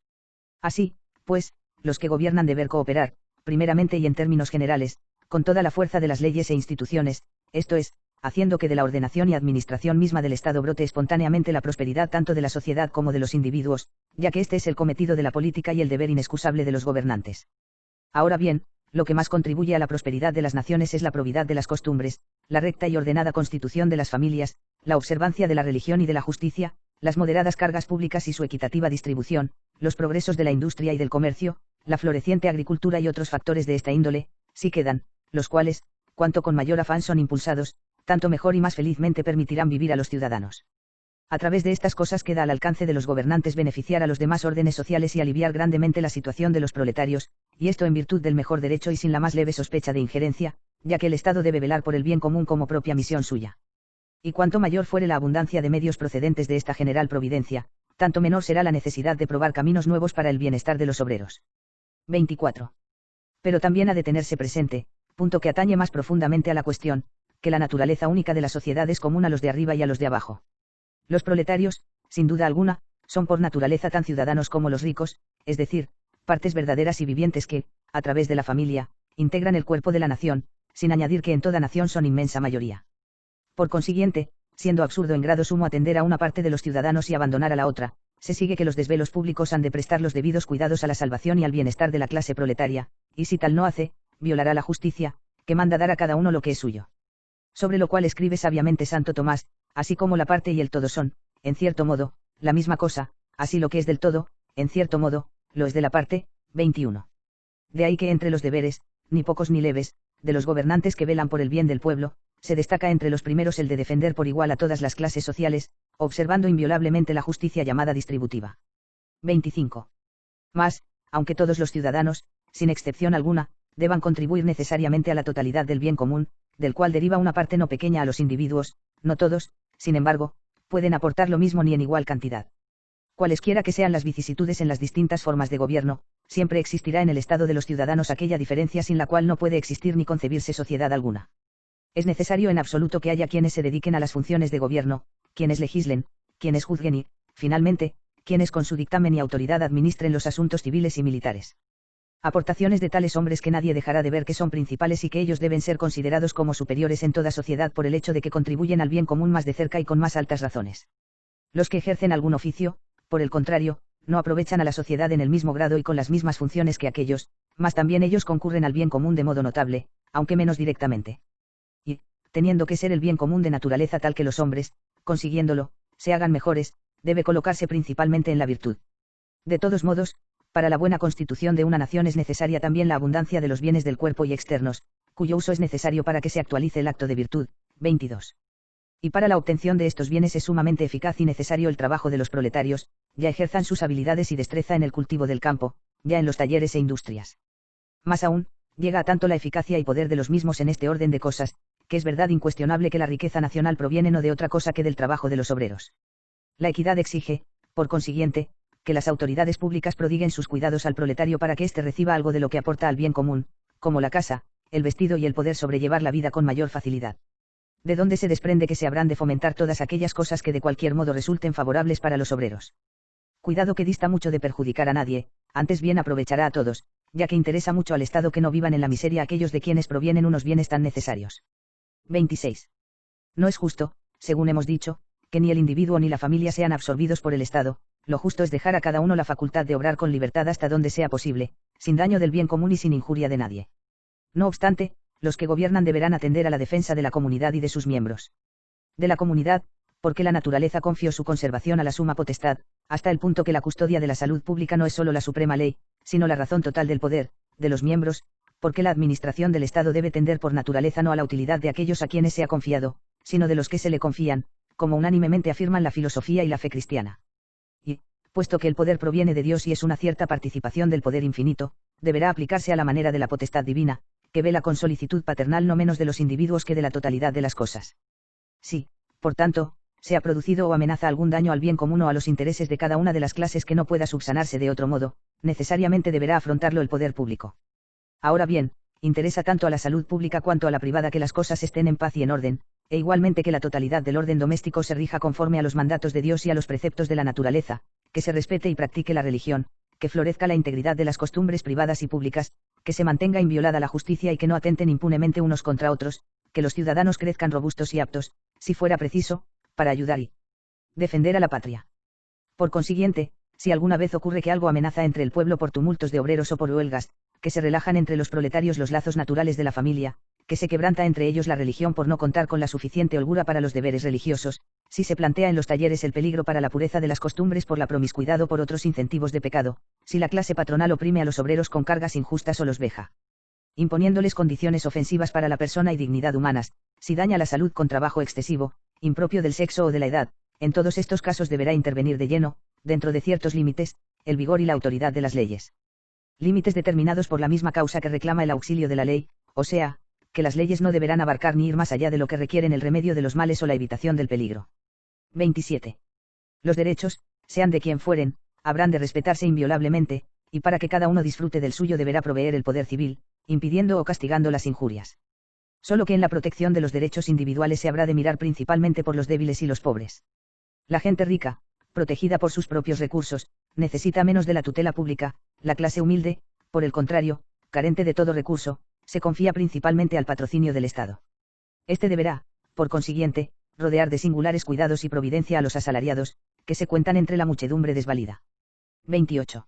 S1: Así, pues, los que gobiernan deber cooperar, primeramente y en términos generales, con toda la fuerza de las leyes e instituciones, esto es, haciendo que de la ordenación y administración misma del Estado brote espontáneamente la prosperidad tanto de la sociedad como de los individuos, ya que este es el cometido de la política y el deber inexcusable de los gobernantes. Ahora bien, lo que más contribuye a la prosperidad de las naciones es la probidad de las costumbres, la recta y ordenada constitución de las familias, la observancia de la religión y de la justicia, las moderadas cargas públicas y su equitativa distribución, los progresos de la industria y del comercio, la floreciente agricultura y otros factores de esta índole, sí quedan, los cuales, cuanto con mayor afán son impulsados, tanto mejor y más felizmente permitirán vivir a los ciudadanos. A través de estas cosas queda al alcance de los gobernantes beneficiar a los demás órdenes sociales y aliviar grandemente la situación de los proletarios, y esto en virtud del mejor derecho y sin la más leve sospecha de injerencia, ya que el Estado debe velar por el bien común como propia misión suya. Y cuanto mayor fuere la abundancia de medios procedentes de esta general providencia, tanto menor será la necesidad de probar caminos nuevos para el bienestar de los obreros. 24. Pero también ha de tenerse presente, punto que atañe más profundamente a la cuestión, que la naturaleza única de la sociedad es común a los de arriba y a los de abajo. Los proletarios, sin duda alguna, son por naturaleza tan ciudadanos como los ricos, es decir, partes verdaderas y vivientes que, a través de la familia, integran el cuerpo de la nación, sin añadir que en toda nación son inmensa mayoría. Por consiguiente, siendo absurdo en grado sumo atender a una parte de los ciudadanos y abandonar a la otra, se sigue que los desvelos públicos han de prestar los debidos cuidados a la salvación y al bienestar de la clase proletaria, y si tal no hace, violará la justicia, que manda dar a cada uno lo que es suyo. Sobre lo cual escribe sabiamente Santo Tomás, así como la parte y el todo son, en cierto modo, la misma cosa, así lo que es del todo, en cierto modo, lo es de la parte. 21. De ahí que entre los deberes, ni pocos ni leves, de los gobernantes que velan por el bien del pueblo, se destaca entre los primeros el de defender por igual a todas las clases sociales, observando inviolablemente la justicia llamada distributiva. 25. Mas, aunque todos los ciudadanos, sin excepción alguna, deban contribuir necesariamente a la totalidad del bien común, del cual deriva una parte no pequeña a los individuos, no todos, sin embargo, pueden aportar lo mismo ni en igual cantidad. Cualesquiera que sean las vicisitudes en las distintas formas de gobierno, siempre existirá en el estado de los ciudadanos aquella diferencia sin la cual no puede existir ni concebirse sociedad alguna. Es necesario en absoluto que haya quienes se dediquen a las funciones de gobierno, quienes legislen, quienes juzguen y, finalmente, quienes con su dictamen y autoridad administren los asuntos civiles y militares. Aportaciones de tales hombres que nadie dejará de ver que son principales y que ellos deben ser considerados como superiores en toda sociedad por el hecho de que contribuyen al bien común más de cerca y con más altas razones. Los que ejercen algún oficio, por el contrario, no aprovechan a la sociedad en el mismo grado y con las mismas funciones que aquellos, mas también ellos concurren al bien común de modo notable, aunque menos directamente. Y, teniendo que ser el bien común de naturaleza tal que los hombres, consiguiéndolo, se hagan mejores, debe colocarse principalmente en la virtud. De todos modos, para la buena constitución de una nación es necesaria también la abundancia de los bienes del cuerpo y externos, cuyo uso es necesario para que se actualice el acto de virtud. 22. Y para la obtención de estos bienes es sumamente eficaz y necesario el trabajo de los proletarios, ya ejerzan sus habilidades y destreza en el cultivo del campo, ya en los talleres e industrias. Más aún, llega a tanto la eficacia y poder de los mismos en este orden de cosas, que es verdad incuestionable que la riqueza nacional proviene no de otra cosa que del trabajo de los obreros. La equidad exige, por consiguiente, que las autoridades públicas prodiguen sus cuidados al proletario para que éste reciba algo de lo que aporta al bien común, como la casa, el vestido y el poder sobrellevar la vida con mayor facilidad. De donde se desprende que se habrán de fomentar todas aquellas cosas que de cualquier modo resulten favorables para los obreros. Cuidado que dista mucho de perjudicar a nadie, antes bien aprovechará a todos, ya que interesa mucho al Estado que no vivan en la miseria aquellos de quienes provienen unos bienes tan necesarios. 26. No es justo, según hemos dicho, que ni el individuo ni la familia sean absorbidos por el Estado, lo justo es dejar a cada uno la facultad de obrar con libertad hasta donde sea posible, sin daño del bien común y sin injuria de nadie. No obstante, los que gobiernan deberán atender a la defensa de la comunidad y de sus miembros. De la comunidad, porque la naturaleza confió su conservación a la suma potestad, hasta el punto que la custodia de la salud pública no es solo la suprema ley, sino la razón total del poder, de los miembros, porque la administración del Estado debe tender por naturaleza no a la utilidad de aquellos a quienes se ha confiado, sino de los que se le confían, como unánimemente afirman la filosofía y la fe cristiana. Y, puesto que el poder proviene de Dios y es una cierta participación del poder infinito, deberá aplicarse a la manera de la potestad divina, que vela con solicitud paternal no menos de los individuos que de la totalidad de las cosas. Si, por tanto, se ha producido o amenaza algún daño al bien común o a los intereses de cada una de las clases que no pueda subsanarse de otro modo, necesariamente deberá afrontarlo el poder público. Ahora bien, interesa tanto a la salud pública cuanto a la privada que las cosas estén en paz y en orden, e igualmente que la totalidad del orden doméstico se rija conforme a los mandatos de Dios y a los preceptos de la naturaleza, que se respete y practique la religión, que florezca la integridad de las costumbres privadas y públicas, que se mantenga inviolada la justicia y que no atenten impunemente unos contra otros, que los ciudadanos crezcan robustos y aptos, si fuera preciso, para ayudar y defender a la patria. Por consiguiente, si alguna vez ocurre que algo amenaza entre el pueblo por tumultos de obreros o por huelgas, que se relajan entre los proletarios los lazos naturales de la familia, que se quebranta entre ellos la religión por no contar con la suficiente holgura para los deberes religiosos, si se plantea en los talleres el peligro para la pureza de las costumbres por la promiscuidad o por otros incentivos de pecado, si la clase patronal oprime a los obreros con cargas injustas o los veja, imponiéndoles condiciones ofensivas para la persona y dignidad humanas, si daña la salud con trabajo excesivo, impropio del sexo o de la edad, en todos estos casos deberá intervenir de lleno, dentro de ciertos límites, el vigor y la autoridad de las leyes. Límites determinados por la misma causa que reclama el auxilio de la ley, o sea, que las leyes no deberán abarcar ni ir más allá de lo que requieren el remedio de los males o la evitación del peligro. 27. Los derechos, sean de quien fueren, habrán de respetarse inviolablemente, y para que cada uno disfrute del suyo deberá proveer el poder civil, impidiendo o castigando las injurias. Solo que en la protección de los derechos individuales se habrá de mirar principalmente por los débiles y los pobres. La gente rica, protegida por sus propios recursos, necesita menos de la tutela pública, la clase humilde, por el contrario, carente de todo recurso, se confía principalmente al patrocinio del Estado. Este deberá, por consiguiente, rodear de singulares cuidados y providencia a los asalariados, que se cuentan entre la muchedumbre desvalida. 28.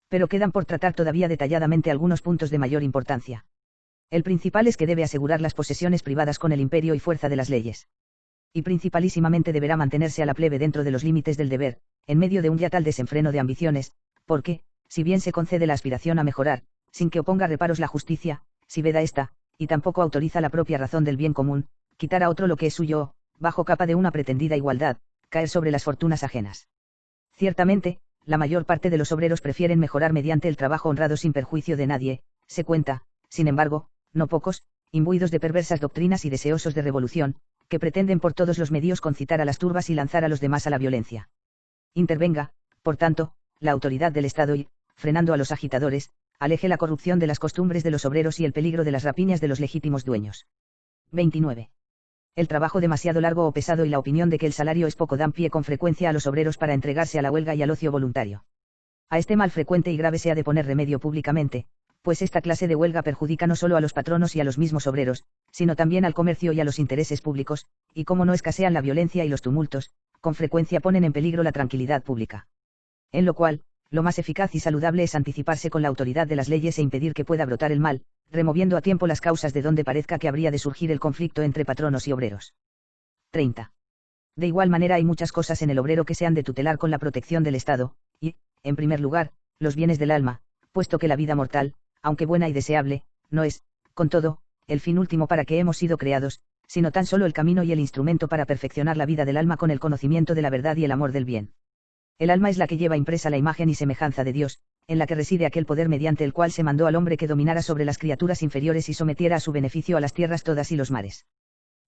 S1: Pero quedan por tratar todavía detalladamente algunos puntos de mayor importancia. El principal es que debe asegurar las posesiones privadas con el imperio y fuerza de las leyes. Y principalísimamente deberá mantenerse a la plebe dentro de los límites del deber, en medio de un ya tal desenfreno de ambiciones, porque, si bien se concede la aspiración a mejorar, sin que oponga reparos la justicia, si veda esta, y tampoco autoriza la propia razón del bien común, quitar a otro lo que es suyo o, bajo capa de una pretendida igualdad, caer sobre las fortunas ajenas. Ciertamente, la mayor parte de los obreros prefieren mejorar mediante el trabajo honrado sin perjuicio de nadie, se cuenta, sin embargo, no pocos, imbuidos de perversas doctrinas y deseosos de revolución, que pretenden por todos los medios concitar a las turbas y lanzar a los demás a la violencia. Intervenga, por tanto, la autoridad del Estado y, frenando a los agitadores, aleje la corrupción de las costumbres de los obreros y el peligro de las rapiñas de los legítimos dueños. 29. El trabajo demasiado largo o pesado y la opinión de que el salario es poco dan pie con frecuencia a los obreros para entregarse a la huelga y al ocio voluntario. A este mal frecuente y grave se ha de poner remedio públicamente, pues esta clase de huelga perjudica no solo a los patronos y a los mismos obreros, sino también al comercio y a los intereses públicos, y como no escasean la violencia y los tumultos, con frecuencia ponen en peligro la tranquilidad pública. En lo cual, Lo más eficaz y saludable es anticiparse con la autoridad de las leyes e impedir que pueda brotar el mal, removiendo a tiempo las causas de donde parezca que habría de surgir el conflicto entre patronos y obreros. 30. De igual manera hay muchas cosas en el obrero que se han de tutelar con la protección del Estado, y, en primer lugar, los bienes del alma, puesto que la vida mortal, aunque buena y deseable, no es, con todo, el fin último para que hemos sido creados, sino tan solo el camino y el instrumento para perfeccionar la vida del alma con el conocimiento de la verdad y el amor del bien. El alma es la que lleva impresa la imagen y semejanza de Dios, en la que reside aquel poder mediante el cual se mandó al hombre que dominara sobre las criaturas inferiores y sometiera a su beneficio a las tierras todas y los mares.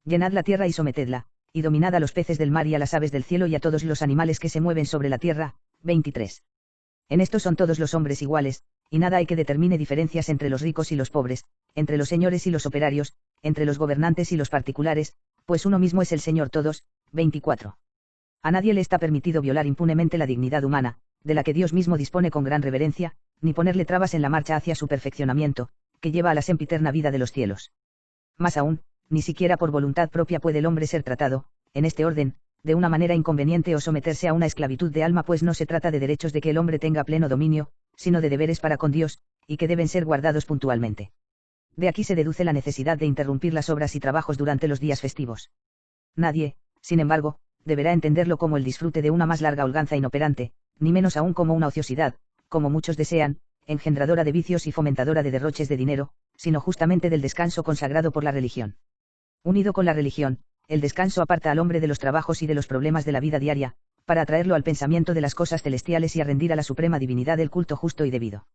S1: Llenad la tierra y sometedla, y dominad a los peces del mar y a las aves del cielo y a todos los animales que se mueven sobre la tierra. 23. En esto son todos los hombres iguales, y nada hay que determine diferencias entre los ricos y los pobres, entre los señores y los operarios, entre los gobernantes y los particulares, pues uno mismo es el Señor todos. 24. A nadie le está permitido violar impunemente la dignidad humana, de la que Dios mismo dispone con gran reverencia, ni ponerle trabas en la marcha hacia su perfeccionamiento, que lleva a la sempiterna vida de los cielos. Más aún, ni siquiera por voluntad propia puede el hombre ser tratado, en este orden, de una manera inconveniente o someterse a una esclavitud de alma, pues no se trata de derechos de que el hombre tenga pleno dominio, sino de deberes para con Dios, y que deben ser guardados puntualmente. De aquí se deduce la necesidad de interrumpir las obras y trabajos durante los días festivos. Nadie, sin embargo, deberá entenderlo como el disfrute de una más larga holganza inoperante, ni menos aún como una ociosidad, como muchos desean, engendradora de vicios y fomentadora de derroches de dinero, sino justamente del descanso consagrado por la religión. Unido con la religión, el descanso aparta al hombre de los trabajos y de los problemas de la vida diaria, para atraerlo al pensamiento de las cosas celestiales y a rendir a la suprema divinidad el culto justo y debido.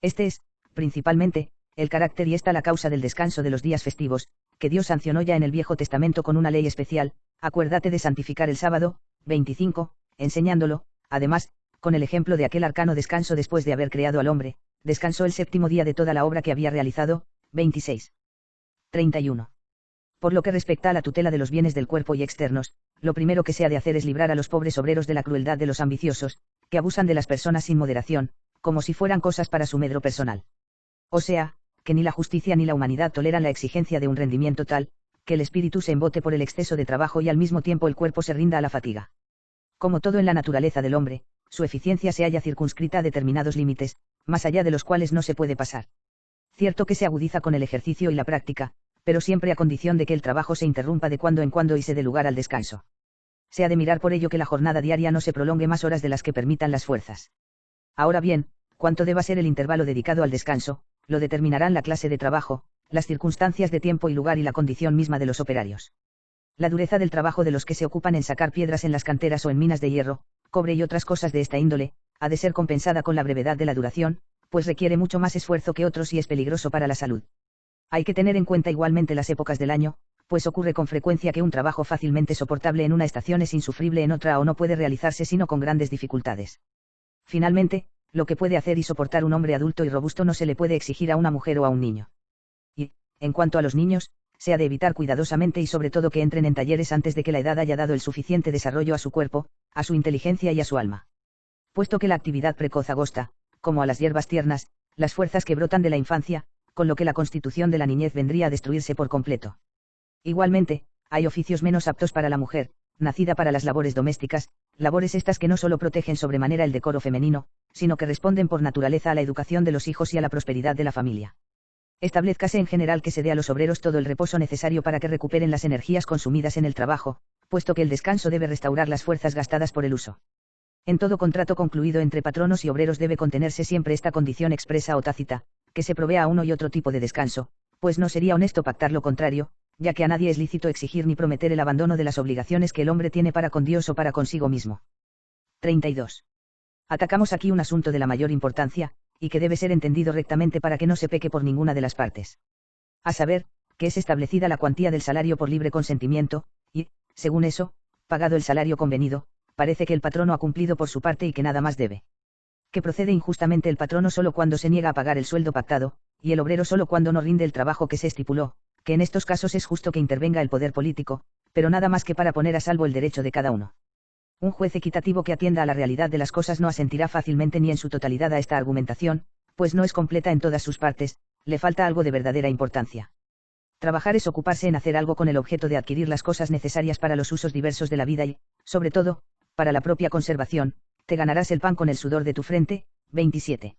S1: Este es, principalmente, el carácter y esta la causa del descanso de los días festivos, que Dios sancionó ya en el Viejo Testamento con una ley especial: acuérdate de santificar el sábado. 25, enseñándolo, además, con el ejemplo de aquel arcano descanso después de haber creado al hombre, descansó el séptimo día de toda la obra que había realizado. 26. 31. Por lo que respecta a la tutela de los bienes del cuerpo y externos, lo primero que se ha de hacer es librar a los pobres obreros de la crueldad de los ambiciosos, que abusan de las personas sin moderación, como si fueran cosas para su medro personal. O sea, que ni la justicia ni la humanidad toleran la exigencia de un rendimiento tal, que el espíritu se embote por el exceso de trabajo y al mismo tiempo el cuerpo se rinda a la fatiga. Como todo en la naturaleza del hombre, su eficiencia se halla circunscrita a determinados límites, más allá de los cuales no se puede pasar. Cierto que se agudiza con el ejercicio y la práctica, pero siempre a condición de que el trabajo se interrumpa de cuando en cuando y se dé lugar al descanso. Se ha de mirar por ello que la jornada diaria no se prolongue más horas de las que permitan las fuerzas. Ahora bien, cuánto deba ser el intervalo dedicado al descanso, lo determinarán la clase de trabajo, las circunstancias de tiempo y lugar y la condición misma de los operarios. La dureza del trabajo de los que se ocupan en sacar piedras en las canteras o en minas de hierro, cobre y otras cosas de esta índole, ha de ser compensada con la brevedad de la duración, pues requiere mucho más esfuerzo que otros y es peligroso para la salud. Hay que tener en cuenta igualmente las épocas del año, pues ocurre con frecuencia que un trabajo fácilmente soportable en una estación es insufrible en otra o no puede realizarse sino con grandes dificultades. Finalmente, lo que puede hacer y soportar un hombre adulto y robusto no se le puede exigir a una mujer o a un niño. Y, en cuanto a los niños, se ha de evitar cuidadosamente y sobre todo que entren en talleres antes de que la edad haya dado el suficiente desarrollo a su cuerpo, a su inteligencia y a su alma. Puesto que la actividad precoz agosta, como a las hierbas tiernas, las fuerzas que brotan de la infancia, con lo que la constitución de la niñez vendría a destruirse por completo. Igualmente, hay oficios menos aptos para la mujer, nacida para las labores domésticas, labores estas que no solo protegen sobremanera el decoro femenino, sino que responden por naturaleza a la educación de los hijos y a la prosperidad de la familia. Establezcase en general que se dé a los obreros todo el reposo necesario para que recuperen las energías consumidas en el trabajo, puesto que el descanso debe restaurar las fuerzas gastadas por el uso. En todo contrato concluido entre patronos y obreros debe contenerse siempre esta condición expresa o tácita, que se provea a uno y otro tipo de descanso, pues no sería honesto pactar lo contrario, ya que a nadie es lícito exigir ni prometer el abandono de las obligaciones que el hombre tiene para con Dios o para consigo mismo. 32. Atacamos aquí un asunto de la mayor importancia, y que debe ser entendido rectamente para que no se peque por ninguna de las partes. A saber, que es establecida la cuantía del salario por libre consentimiento, y, según eso, pagado el salario convenido, parece que el patrono ha cumplido por su parte y que nada más debe. Que procede injustamente el patrono solo cuando se niega a pagar el sueldo pactado, y el obrero solo cuando no rinde el trabajo que se estipuló, que en estos casos es justo que intervenga el poder político, pero nada más que para poner a salvo el derecho de cada uno. Un juez equitativo que atienda a la realidad de las cosas no asentirá fácilmente ni en su totalidad a esta argumentación, pues no es completa en todas sus partes, le falta algo de verdadera importancia. Trabajar es ocuparse en hacer algo con el objeto de adquirir las cosas necesarias para los usos diversos de la vida y, sobre todo, para la propia conservación, te ganarás el pan con el sudor de tu frente. 27.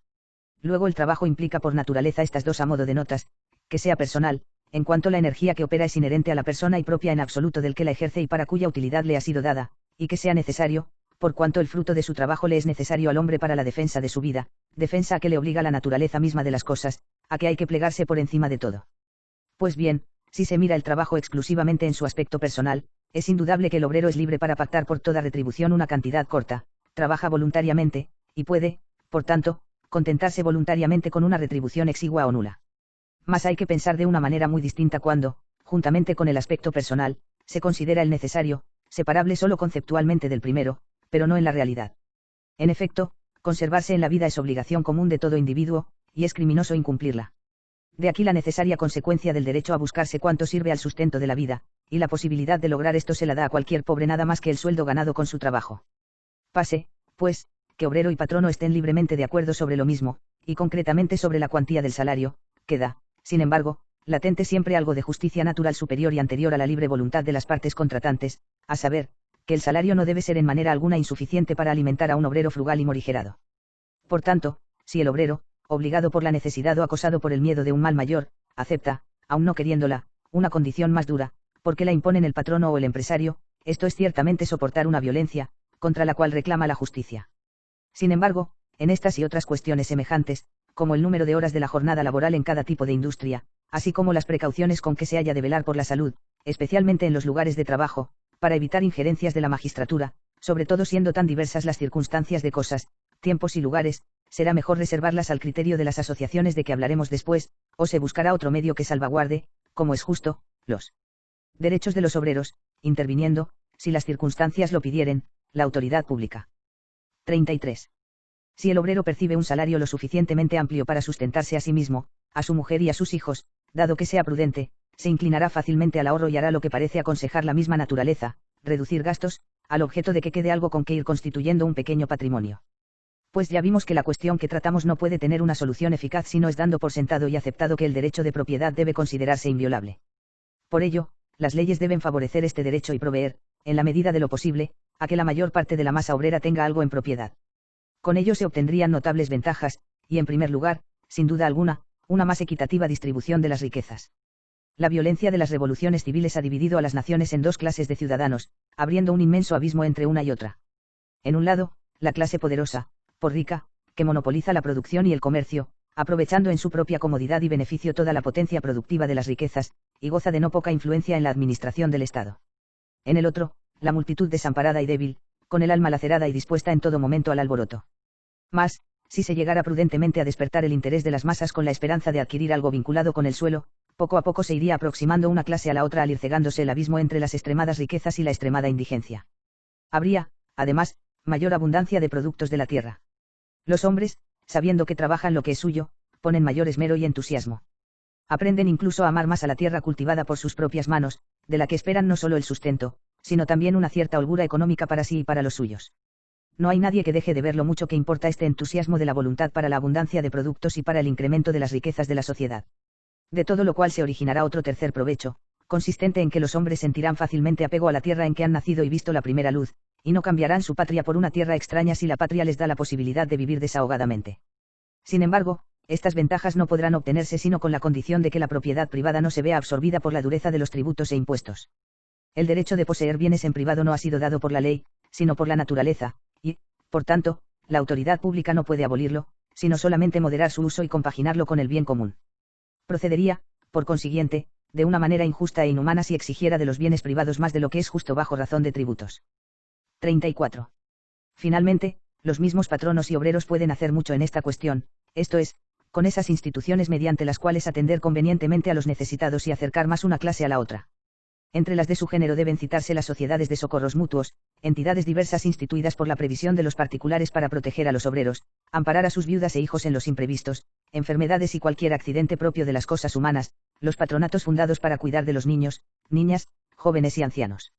S1: Luego el trabajo implica por naturaleza estas dos a modo de notas, que sea personal, en cuanto la energía que opera es inherente a la persona y propia en absoluto del que la ejerce y para cuya utilidad le ha sido dada, y que sea necesario, por cuanto el fruto de su trabajo le es necesario al hombre para la defensa de su vida, defensa a que le obliga la naturaleza misma de las cosas, a que hay que plegarse por encima de todo. Pues bien, si se mira el trabajo exclusivamente en su aspecto personal, es indudable que el obrero es libre para pactar por toda retribución una cantidad corta, trabaja voluntariamente, y puede, por tanto, contentarse voluntariamente con una retribución exigua o nula. Mas hay que pensar de una manera muy distinta cuando, juntamente con el aspecto personal, se considera el necesario, separable solo conceptualmente del primero, pero no en la realidad. En efecto, conservarse en la vida es obligación común de todo individuo, y es criminoso incumplirla. De aquí la necesaria consecuencia del derecho a buscarse cuanto sirve al sustento de la vida, y la posibilidad de lograr esto se la da a cualquier pobre nada más que el sueldo ganado con su trabajo. Pase, pues, que obrero y patrono estén libremente de acuerdo sobre lo mismo, y concretamente sobre la cuantía del salario, queda, sin embargo, latente siempre algo de justicia natural superior y anterior a la libre voluntad de las partes contratantes, a saber, que el salario no debe ser en manera alguna insuficiente para alimentar a un obrero frugal y morigerado. Por tanto, si el obrero, obligado por la necesidad o acosado por el miedo de un mal mayor, acepta, aun no queriéndola, una condición más dura, porque la imponen el patrono o el empresario, esto es ciertamente soportar una violencia, contra la cual reclama la justicia. Sin embargo, en estas y otras cuestiones semejantes, como el número de horas de la jornada laboral en cada tipo de industria, así como las precauciones con que se haya de velar por la salud, especialmente en los lugares de trabajo, para evitar injerencias de la magistratura, sobre todo siendo tan diversas las circunstancias de cosas, tiempos y lugares, será mejor reservarlas al criterio de las asociaciones de que hablaremos después, o se buscará otro medio que salvaguarde, como es justo, los derechos de los obreros, interviniendo, si las circunstancias lo pidieren, la autoridad pública. 33. Si el obrero percibe un salario lo suficientemente amplio para sustentarse a sí mismo, a su mujer y a sus hijos, dado que sea prudente, se inclinará fácilmente al ahorro y hará lo que parece aconsejar la misma naturaleza, reducir gastos, al objeto de que quede algo con que ir constituyendo un pequeño patrimonio. Pues ya vimos que la cuestión que tratamos no puede tener una solución eficaz si no es dando por sentado y aceptado que el derecho de propiedad debe considerarse inviolable. Por ello, las leyes deben favorecer este derecho y proveer, en la medida de lo posible, a que la mayor parte de la masa obrera tenga algo en propiedad. Con ello se obtendrían notables ventajas, y en primer lugar, sin duda alguna, una más equitativa distribución de las riquezas. La violencia de las revoluciones civiles ha dividido a las naciones en dos clases de ciudadanos, abriendo un inmenso abismo entre una y otra. En un lado, la clase poderosa, por rica, que monopoliza la producción y el comercio, aprovechando en su propia comodidad y beneficio toda la potencia productiva de las riquezas, y goza de no poca influencia en la administración del Estado. En el otro, la multitud desamparada y débil, con el alma lacerada y dispuesta en todo momento al alboroto. Mas, si se llegara prudentemente a despertar el interés de las masas con la esperanza de adquirir algo vinculado con el suelo, poco a poco se iría aproximando una clase a la otra al ir cegándose el abismo entre las extremadas riquezas y la extremada indigencia. Habría, además, mayor abundancia de productos de la tierra. Los hombres, sabiendo que trabajan lo que es suyo, ponen mayor esmero y entusiasmo. Aprenden incluso a amar más a la tierra cultivada por sus propias manos, de la que esperan no solo el sustento, sino también una cierta holgura económica para sí y para los suyos. No hay nadie que deje de ver lo mucho que importa este entusiasmo de la voluntad para la abundancia de productos y para el incremento de las riquezas de la sociedad. De todo lo cual se originará otro tercer provecho, consistente en que los hombres sentirán fácilmente apego a la tierra en que han nacido y visto la primera luz, y no cambiarán su patria por una tierra extraña si la patria les da la posibilidad de vivir desahogadamente. Sin embargo, estas ventajas no podrán obtenerse sino con la condición de que la propiedad privada no se vea absorbida por la dureza de los tributos e impuestos. El derecho de poseer bienes en privado no ha sido dado por la ley, sino por la naturaleza, y, por tanto, la autoridad pública no puede abolirlo, sino solamente moderar su uso y compaginarlo con el bien común. Procedería, por consiguiente, de una manera injusta e inhumana si exigiera de los bienes privados más de lo que es justo bajo razón de tributos. 34. Finalmente, los mismos patronos y obreros pueden hacer mucho en esta cuestión, esto es, con esas instituciones mediante las cuales atender convenientemente a los necesitados y acercar más una clase a la otra. Entre las de su género deben citarse las sociedades de socorros mutuos, entidades diversas instituidas por la previsión de los particulares para proteger a los obreros, amparar a sus viudas e hijos en los imprevistos, enfermedades y cualquier accidente propio de las cosas humanas, los patronatos fundados para cuidar de los niños, niñas, jóvenes y ancianos.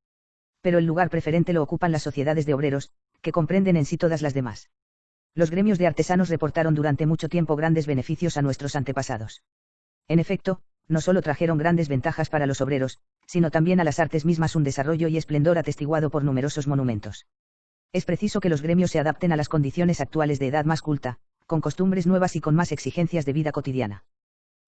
S1: Pero el lugar preferente lo ocupan las sociedades de obreros, que comprenden en sí todas las demás. Los gremios de artesanos reportaron durante mucho tiempo grandes beneficios a nuestros antepasados. En efecto, no solo trajeron grandes ventajas para los obreros, sino también a las artes mismas un desarrollo y esplendor atestiguado por numerosos monumentos. Es preciso que los gremios se adapten a las condiciones actuales de edad más culta, con costumbres nuevas y con más exigencias de vida cotidiana.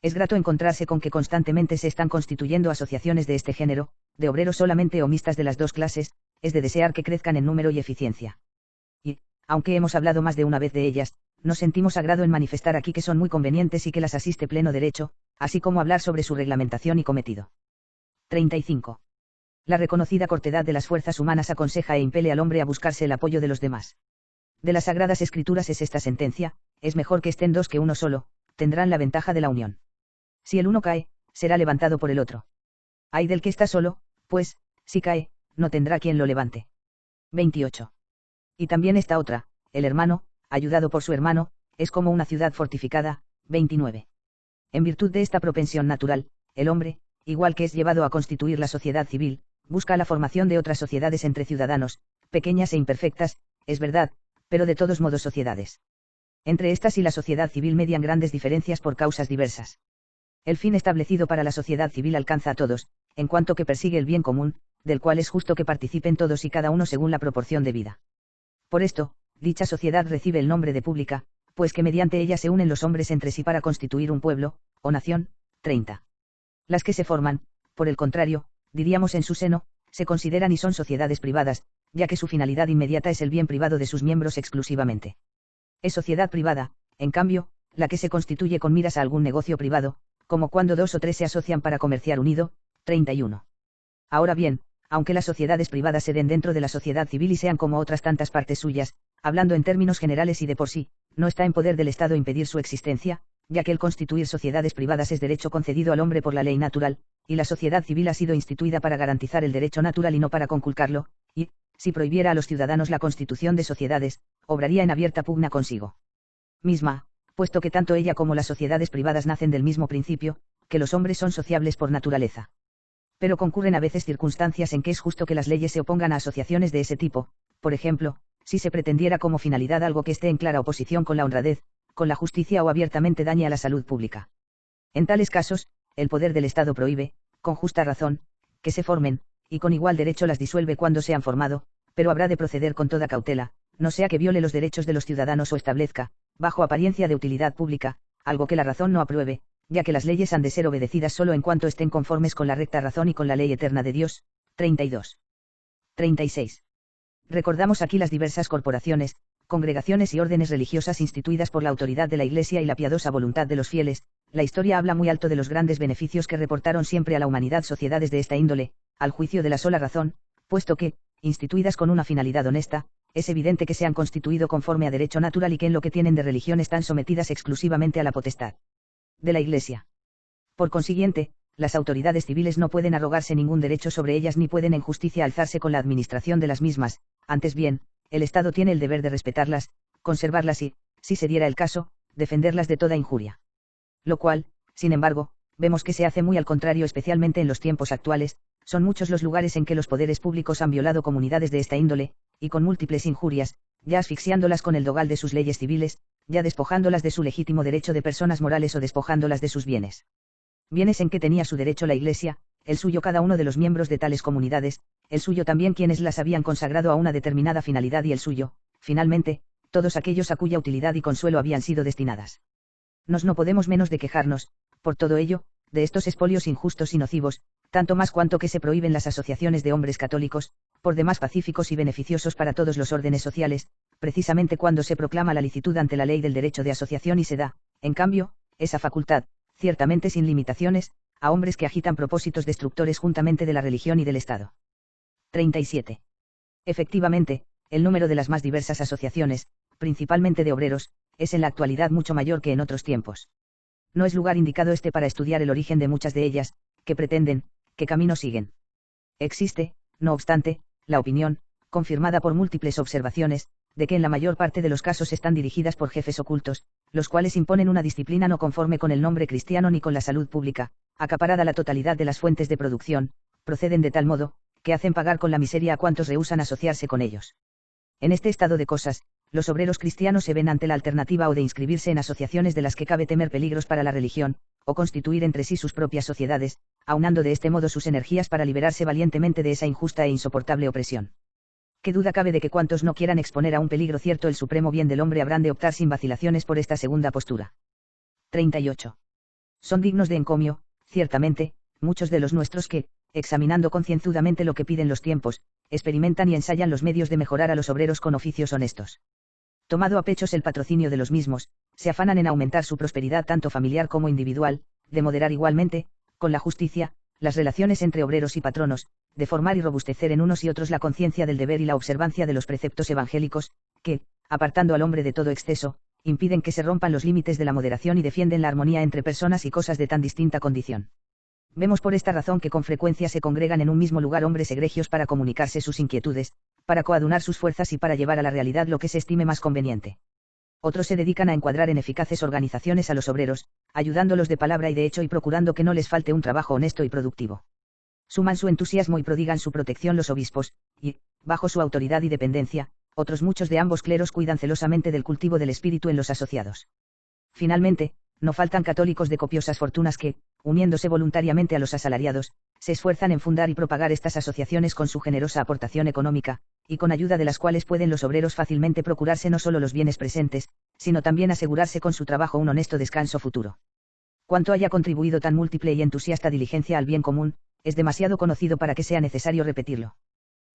S1: Es grato encontrarse con que constantemente se están constituyendo asociaciones de este género, de obreros solamente o mixtas de las dos clases, es de desear que crezcan en número y eficiencia. Y, aunque hemos hablado más de una vez de ellas, nos sentimos agrado en manifestar aquí que son muy convenientes y que las asiste pleno derecho, así como hablar sobre su reglamentación y cometido. 35. La reconocida cortedad de las fuerzas humanas aconseja e impele al hombre a buscarse el apoyo de los demás. De las Sagradas Escrituras es esta sentencia: es mejor que estén dos que uno solo, tendrán la ventaja de la unión. Si el uno cae, será levantado por el otro. Ay del que está solo, pues, si cae, no tendrá quien lo levante. 28. Y también esta otra: el hermano, ayudado por su hermano, es como una ciudad fortificada. 29. En virtud de esta propensión natural, el hombre, igual que es llevado a constituir la sociedad civil, busca la formación de otras sociedades entre ciudadanos, pequeñas e imperfectas, es verdad, pero de todos modos sociedades. Entre estas y la sociedad civil median grandes diferencias por causas diversas. El fin establecido para la sociedad civil alcanza a todos, en cuanto que persigue el bien común, del cual es justo que participen todos y cada uno según la proporción de vida. Por esto, dicha sociedad recibe el nombre de pública, pues que mediante ella se unen los hombres entre sí para constituir un pueblo, o nación. 30. Las que se forman, por el contrario, diríamos en su seno, se consideran y son sociedades privadas, ya que su finalidad inmediata es el bien privado de sus miembros exclusivamente. Es sociedad privada, en cambio, la que se constituye con miras a algún negocio privado, como cuando dos o tres se asocian para comerciar unido. 31. Ahora bien, aunque las sociedades privadas se den dentro de la sociedad civil y sean como otras tantas partes suyas, hablando en términos generales y de por sí, no está en poder del Estado impedir su existencia, ya que el constituir sociedades privadas es derecho concedido al hombre por la ley natural, y la sociedad civil ha sido instituida para garantizar el derecho natural y no para conculcarlo, y, si prohibiera a los ciudadanos la constitución de sociedades, obraría en abierta pugna consigo misma, puesto que tanto ella como las sociedades privadas nacen del mismo principio, que los hombres son sociables por naturaleza. Pero concurren a veces circunstancias en que es justo que las leyes se opongan a asociaciones de ese tipo, por ejemplo, si se pretendiera como finalidad algo que esté en clara oposición con la honradez, con la justicia o abiertamente dañe a la salud pública. En tales casos, el poder del Estado prohíbe, con justa razón, que se formen, y con igual derecho las disuelve cuando se han formado, pero habrá de proceder con toda cautela, no sea que viole los derechos de los ciudadanos o establezca, bajo apariencia de utilidad pública, algo que la razón no apruebe, ya que las leyes han de ser obedecidas solo en cuanto estén conformes con la recta razón y con la ley eterna de Dios. 32. 36. Recordamos aquí las diversas corporaciones, congregaciones y órdenes religiosas instituidas por la autoridad de la Iglesia y la piadosa voluntad de los fieles. La historia habla muy alto de los grandes beneficios que reportaron siempre a la humanidad sociedades de esta índole, al juicio de la sola razón, puesto que, instituidas con una finalidad honesta, es evidente que se han constituido conforme a derecho natural y que en lo que tienen de religión están sometidas exclusivamente a la potestad de la Iglesia. Por consiguiente, las autoridades civiles no pueden arrogarse ningún derecho sobre ellas ni pueden en justicia alzarse con la administración de las mismas, antes bien, el Estado tiene el deber de respetarlas, conservarlas y, si se diera el caso, defenderlas de toda injuria. Lo cual, sin embargo, vemos que se hace muy al contrario, especialmente en los tiempos actuales. Son muchos los lugares en que los poderes públicos han violado comunidades de esta índole, y con múltiples injurias, ya asfixiándolas con el dogal de sus leyes civiles, ya despojándolas de su legítimo derecho de personas morales o despojándolas de sus bienes. Bienes en que tenía su derecho la Iglesia, el suyo cada uno de los miembros de tales comunidades, el suyo también quienes las habían consagrado a una determinada finalidad y el suyo, finalmente, todos aquellos a cuya utilidad y consuelo habían sido destinadas. No podemos menos de quejarnos, por todo ello, de estos expolios injustos y nocivos, tanto más cuanto que se prohíben las asociaciones de hombres católicos, por demás pacíficos y beneficiosos para todos los órdenes sociales, precisamente cuando se proclama la licitud ante la ley del derecho de asociación y se da, en cambio, esa facultad, ciertamente sin limitaciones, a hombres que agitan propósitos destructores juntamente de la religión y del Estado. 37. Efectivamente, el número de las más diversas asociaciones, principalmente de obreros, es en la actualidad mucho mayor que en otros tiempos. No es lugar indicado este para estudiar el origen de muchas de ellas, que pretenden, qué camino siguen. Existe, no obstante, la opinión, confirmada por múltiples observaciones, de que en la mayor parte de los casos están dirigidas por jefes ocultos, los cuales imponen una disciplina no conforme con el nombre cristiano ni con la salud pública, acaparada la totalidad de las fuentes de producción, proceden de tal modo, que hacen pagar con la miseria a cuantos rehúsan asociarse con ellos. En este estado de cosas, los obreros cristianos se ven ante la alternativa o de inscribirse en asociaciones de las que cabe temer peligros para la religión, o constituir entre sí sus propias sociedades, aunando de este modo sus energías para liberarse valientemente de esa injusta e insoportable opresión. Qué duda cabe de que cuantos no quieran exponer a un peligro cierto el supremo bien del hombre habrán de optar sin vacilaciones por esta segunda postura. 38. Son dignos de encomio, ciertamente, muchos de los nuestros que, examinando concienzudamente lo que piden los tiempos, experimentan y ensayan los medios de mejorar a los obreros con oficios honestos. Tomado a pechos el patrocinio de los mismos, se afanan en aumentar su prosperidad tanto familiar como individual, de moderar igualmente, con la justicia, las relaciones entre obreros y patronos, de formar y robustecer en unos y otros la conciencia del deber y la observancia de los preceptos evangélicos, que, apartando al hombre de todo exceso, impiden que se rompan los límites de la moderación y defienden la armonía entre personas y cosas de tan distinta condición. Vemos por esta razón que con frecuencia se congregan en un mismo lugar hombres egregios para comunicarse sus inquietudes, para coadunar sus fuerzas y para llevar a la realidad lo que se estime más conveniente. Otros se dedican a encuadrar en eficaces organizaciones a los obreros, ayudándolos de palabra y de hecho y procurando que no les falte un trabajo honesto y productivo. Suman su entusiasmo y prodigan su protección los obispos, y, bajo su autoridad y dependencia, otros muchos de ambos cleros cuidan celosamente del cultivo del espíritu en los asociados. Finalmente, no faltan católicos de copiosas fortunas que, uniéndose voluntariamente a los asalariados, se esfuerzan en fundar y propagar estas asociaciones con su generosa aportación económica, y con ayuda de las cuales pueden los obreros fácilmente procurarse no solo los bienes presentes, sino también asegurarse con su trabajo un honesto descanso futuro. Cuanto haya contribuido tan múltiple y entusiasta diligencia al bien común, es demasiado conocido para que sea necesario repetirlo.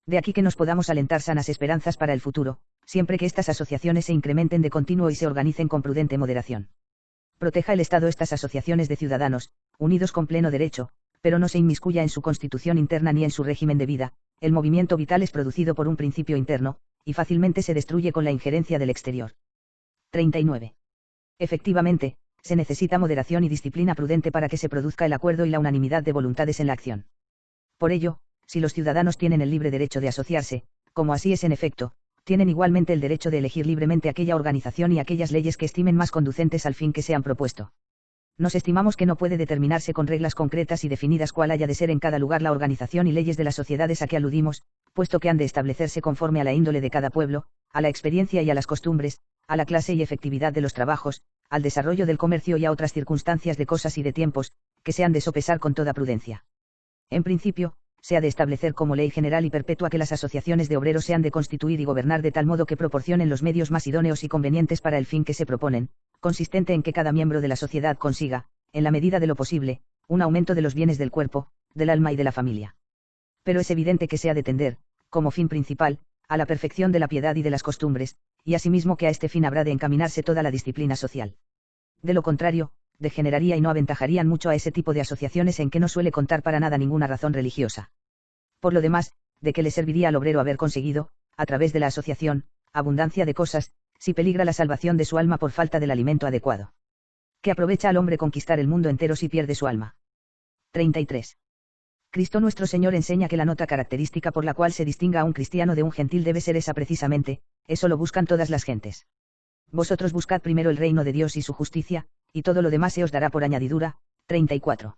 S1: De aquí que nos podamos alentar sanas esperanzas para el futuro, siempre que estas asociaciones se incrementen de continuo y se organicen con prudente moderación. Proteja el Estado estas asociaciones de ciudadanos, unidos con pleno derecho, pero no se inmiscuya en su constitución interna ni en su régimen de vida. El movimiento vital es producido por un principio interno, y fácilmente se destruye con la injerencia del exterior. 39. Efectivamente, se necesita moderación y disciplina prudente para que se produzca el acuerdo y la unanimidad de voluntades en la acción. Por ello, si los ciudadanos tienen el libre derecho de asociarse, como así es en efecto, tienen igualmente el derecho de elegir libremente aquella organización y aquellas leyes que estimen más conducentes al fin que se han propuesto. Nos estimamos que no puede determinarse con reglas concretas y definidas cuál haya de ser en cada lugar la organización y leyes de las sociedades a que aludimos, puesto que han de establecerse conforme a la índole de cada pueblo, a la experiencia y a las costumbres, a la clase y efectividad de los trabajos, al desarrollo del comercio y a otras circunstancias de cosas y de tiempos, que se han de sopesar con toda prudencia. En principio, se ha de establecer como ley general y perpetua que las asociaciones de obreros se han de constituir y gobernar de tal modo que proporcionen los medios más idóneos y convenientes para el fin que se proponen, consistente en que cada miembro de la sociedad consiga, en la medida de lo posible, un aumento de los bienes del cuerpo, del alma y de la familia. Pero es evidente que se ha de tender, como fin principal, a la perfección de la piedad y de las costumbres, y asimismo que a este fin habrá de encaminarse toda la disciplina social. De lo contrario, degeneraría y no aventajarían mucho a ese tipo de asociaciones en que no suele contar para nada ninguna razón religiosa. Por lo demás, ¿de qué le serviría al obrero haber conseguido, a través de la asociación, abundancia de cosas, si peligra la salvación de su alma por falta del alimento adecuado? ¿Qué aprovecha al hombre conquistar el mundo entero si pierde su alma? 33. Cristo nuestro Señor enseña que la nota característica por la cual se distinga a un cristiano de un gentil debe ser esa precisamente, eso lo buscan todas las gentes. Vosotros buscad primero el reino de Dios y su justicia, y todo lo demás se os dará por añadidura. 34.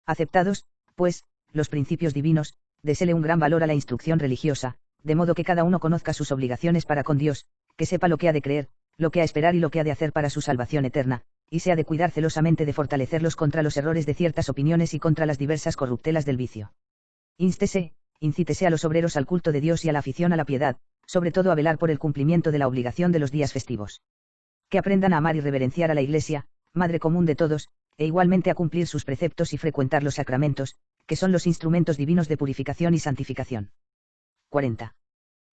S1: Aceptados, pues, los principios divinos, désele un gran valor a la instrucción religiosa, de modo que cada uno conozca sus obligaciones para con Dios, que sepa lo que ha de creer, lo que ha de esperar y lo que ha de hacer para su salvación eterna, y se ha de cuidar celosamente de fortalecerlos contra los errores de ciertas opiniones y contra las diversas corruptelas del vicio. Incítese a los obreros al culto de Dios y a la afición a la piedad, sobre todo a velar por el cumplimiento de la obligación de los días festivos. Que aprendan a amar y reverenciar a la Iglesia, madre común de todos, e igualmente a cumplir sus preceptos y frecuentar los sacramentos, que son los instrumentos divinos de purificación y santificación. 40.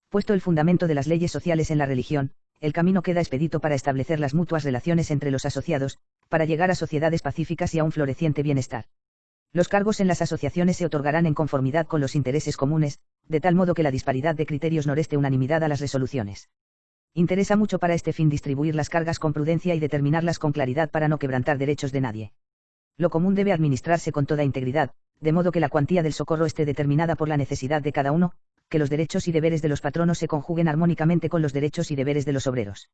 S1: Puesto el fundamento de las leyes sociales en la religión, el camino queda expedito para establecer las mutuas relaciones entre los asociados, para llegar a sociedades pacíficas y a un floreciente bienestar. Los cargos en las asociaciones se otorgarán en conformidad con los intereses comunes, de tal modo que la disparidad de criterios no reste unanimidad a las resoluciones. Interesa mucho para este fin distribuir las cargas con prudencia y determinarlas con claridad para no quebrantar derechos de nadie. Lo común debe administrarse con toda integridad, de modo que la cuantía del socorro esté determinada por la necesidad de cada uno, que los derechos y deberes de los patronos se conjuguen armónicamente con los derechos y deberes de los obreros.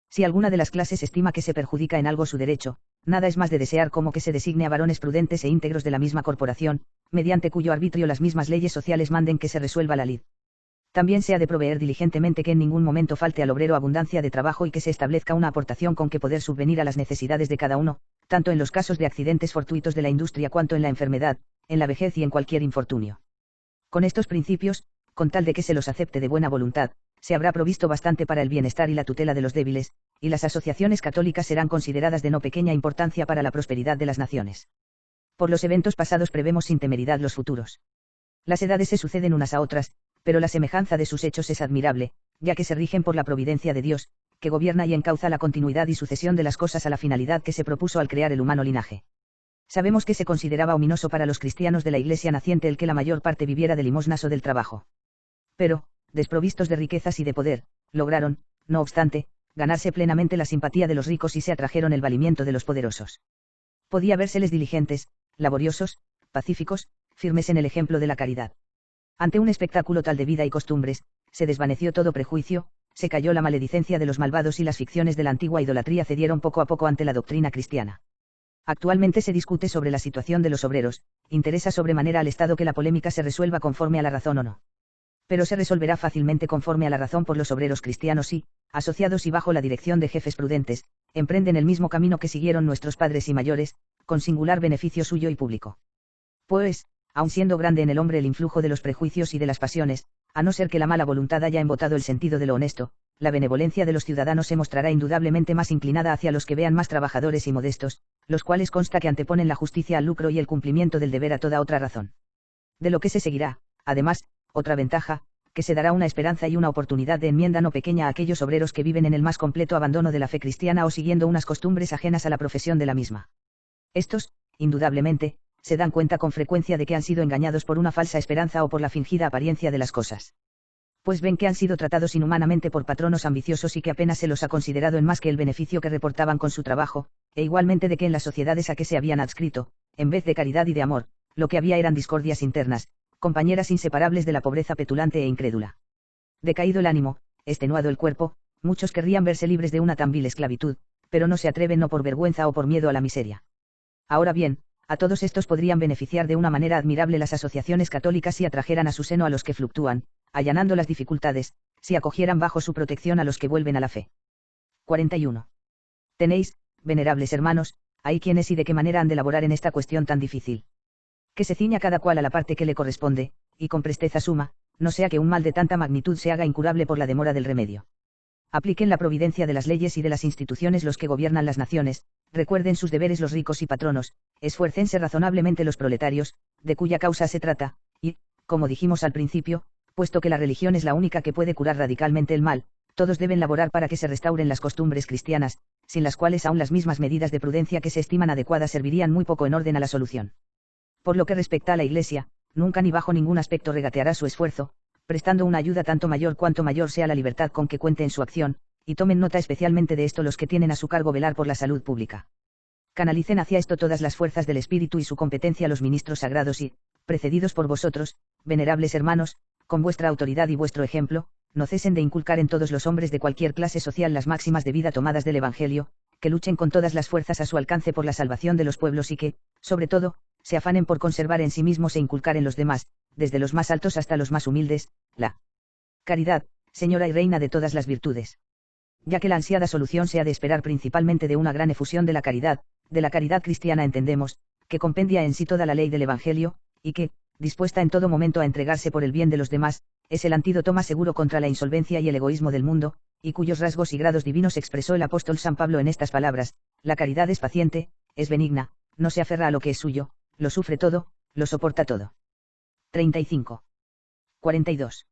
S1: Si alguna de las clases estima que se perjudica en algo su derecho, nada es más de desear como que se designe a varones prudentes e íntegros de la misma corporación, mediante cuyo arbitrio las mismas leyes sociales manden que se resuelva la lid. También se ha de proveer diligentemente que en ningún momento falte al obrero abundancia de trabajo y que se establezca una aportación con que poder subvenir a las necesidades de cada uno, tanto en los casos de accidentes fortuitos de la industria cuanto en la enfermedad, en la vejez y en cualquier infortunio. Con estos principios, con tal de que se los acepte de buena voluntad, se habrá provisto bastante para el bienestar y la tutela de los débiles, y las asociaciones católicas serán consideradas de no pequeña importancia para la prosperidad de las naciones. Por los eventos pasados prevemos sin temeridad los futuros. Las edades se suceden unas a otras, pero la semejanza de sus hechos es admirable, ya que se rigen por la providencia de Dios, que gobierna y encauza la continuidad y sucesión de las cosas a la finalidad que se propuso al crear el humano linaje. Sabemos que se consideraba ominoso para los cristianos de la Iglesia naciente el que la mayor parte viviera de limosnas o del trabajo. Pero, desprovistos de riquezas y de poder, lograron, no obstante, ganarse plenamente la simpatía de los ricos y se atrajeron el valimiento de los poderosos. Podía vérseles diligentes, laboriosos, pacíficos, firmes en el ejemplo de la caridad. Ante un espectáculo tal de vida y costumbres, se desvaneció todo prejuicio, se cayó la maledicencia de los malvados y las ficciones de la antigua idolatría cedieron poco a poco ante la doctrina cristiana. Actualmente se discute sobre la situación de los obreros, interesa sobremanera al Estado que la polémica se resuelva conforme a la razón o no. Pero se resolverá fácilmente conforme a la razón por los obreros cristianos y, asociados y bajo la dirección de jefes prudentes, emprenden el mismo camino que siguieron nuestros padres y mayores, con singular beneficio suyo y público. Pues, aun siendo grande en el hombre el influjo de los prejuicios y de las pasiones, a no ser que la mala voluntad haya embotado el sentido de lo honesto, la benevolencia de los ciudadanos se mostrará indudablemente más inclinada hacia los que vean más trabajadores y modestos, los cuales consta que anteponen la justicia al lucro y el cumplimiento del deber a toda otra razón. De lo que se seguirá, además, otra ventaja, que se dará una esperanza y una oportunidad de enmienda no pequeña a aquellos obreros que viven en el más completo abandono de la fe cristiana o siguiendo unas costumbres ajenas a la profesión de la misma. Estos, indudablemente, se dan cuenta con frecuencia de que han sido engañados por una falsa esperanza o por la fingida apariencia de las cosas. Pues ven que han sido tratados inhumanamente por patronos ambiciosos y que apenas se los ha considerado en más que el beneficio que reportaban con su trabajo, e igualmente de que en las sociedades a que se habían adscrito, en vez de caridad y de amor, lo que había eran discordias internas, compañeras inseparables de la pobreza petulante e incrédula. Decaído el ánimo, extenuado el cuerpo, muchos querrían verse libres de una tan vil esclavitud, pero no se atreven no por vergüenza o por miedo a la miseria. Ahora bien, a todos estos podrían beneficiar de una manera admirable las asociaciones católicas si atrajeran a su seno a los que fluctúan, allanando las dificultades, si acogieran bajo su protección a los que vuelven a la fe. 41. Tenéis, venerables hermanos, ahí quienes y de qué manera han de laborar en esta cuestión tan difícil. Que se ciña cada cual a la parte que le corresponde, y con presteza suma, no sea que un mal de tanta magnitud se haga incurable por la demora del remedio. Apliquen la providencia de las leyes y de las instituciones los que gobiernan las naciones, recuerden sus deberes los ricos y patronos, esfuércense razonablemente los proletarios, de cuya causa se trata, y, como dijimos al principio, puesto que la religión es la única que puede curar radicalmente el mal, todos deben laborar para que se restauren las costumbres cristianas, sin las cuales aún las mismas medidas de prudencia que se estiman adecuadas servirían muy poco en orden a la solución. Por lo que respecta a la Iglesia, nunca ni bajo ningún aspecto regateará su esfuerzo, prestando una ayuda tanto mayor cuanto mayor sea la libertad con que cuente en su acción, y tomen nota especialmente de esto los que tienen a su cargo velar por la salud pública. Canalicen hacia esto todas las fuerzas del Espíritu y su competencia los ministros sagrados y, precedidos por vosotros, venerables hermanos, con vuestra autoridad y vuestro ejemplo, no cesen de inculcar en todos los hombres de cualquier clase social las máximas de vida tomadas del Evangelio, que luchen con todas las fuerzas a su alcance por la salvación de los pueblos y que, sobre todo, se afanen por conservar en sí mismos e inculcar en los demás, desde los más altos hasta los más humildes, la caridad, señora y reina de todas las virtudes. Ya que la ansiada solución se ha de esperar principalmente de una gran efusión de la caridad cristiana entendemos, que compendia en sí toda la ley del Evangelio, y que, dispuesta en todo momento a entregarse por el bien de los demás, es el antídoto más seguro contra la insolvencia y el egoísmo del mundo, y cuyos rasgos y grados divinos expresó el apóstol San Pablo en estas palabras: la caridad es paciente, es benigna, no se aferra a lo que es suyo, lo sufre todo, lo soporta todo. 35. 42.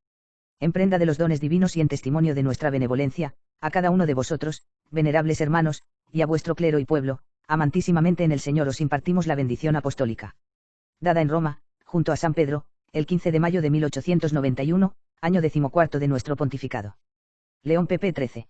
S1: Emprenda de los dones divinos y en testimonio de nuestra benevolencia, a cada uno de vosotros, venerables hermanos, y a vuestro clero y pueblo, amantísimamente en el Señor os impartimos la bendición apostólica. Dada en Roma, junto a San Pedro, el 15 de mayo de 1891, año 14 de nuestro pontificado. León pp. 13.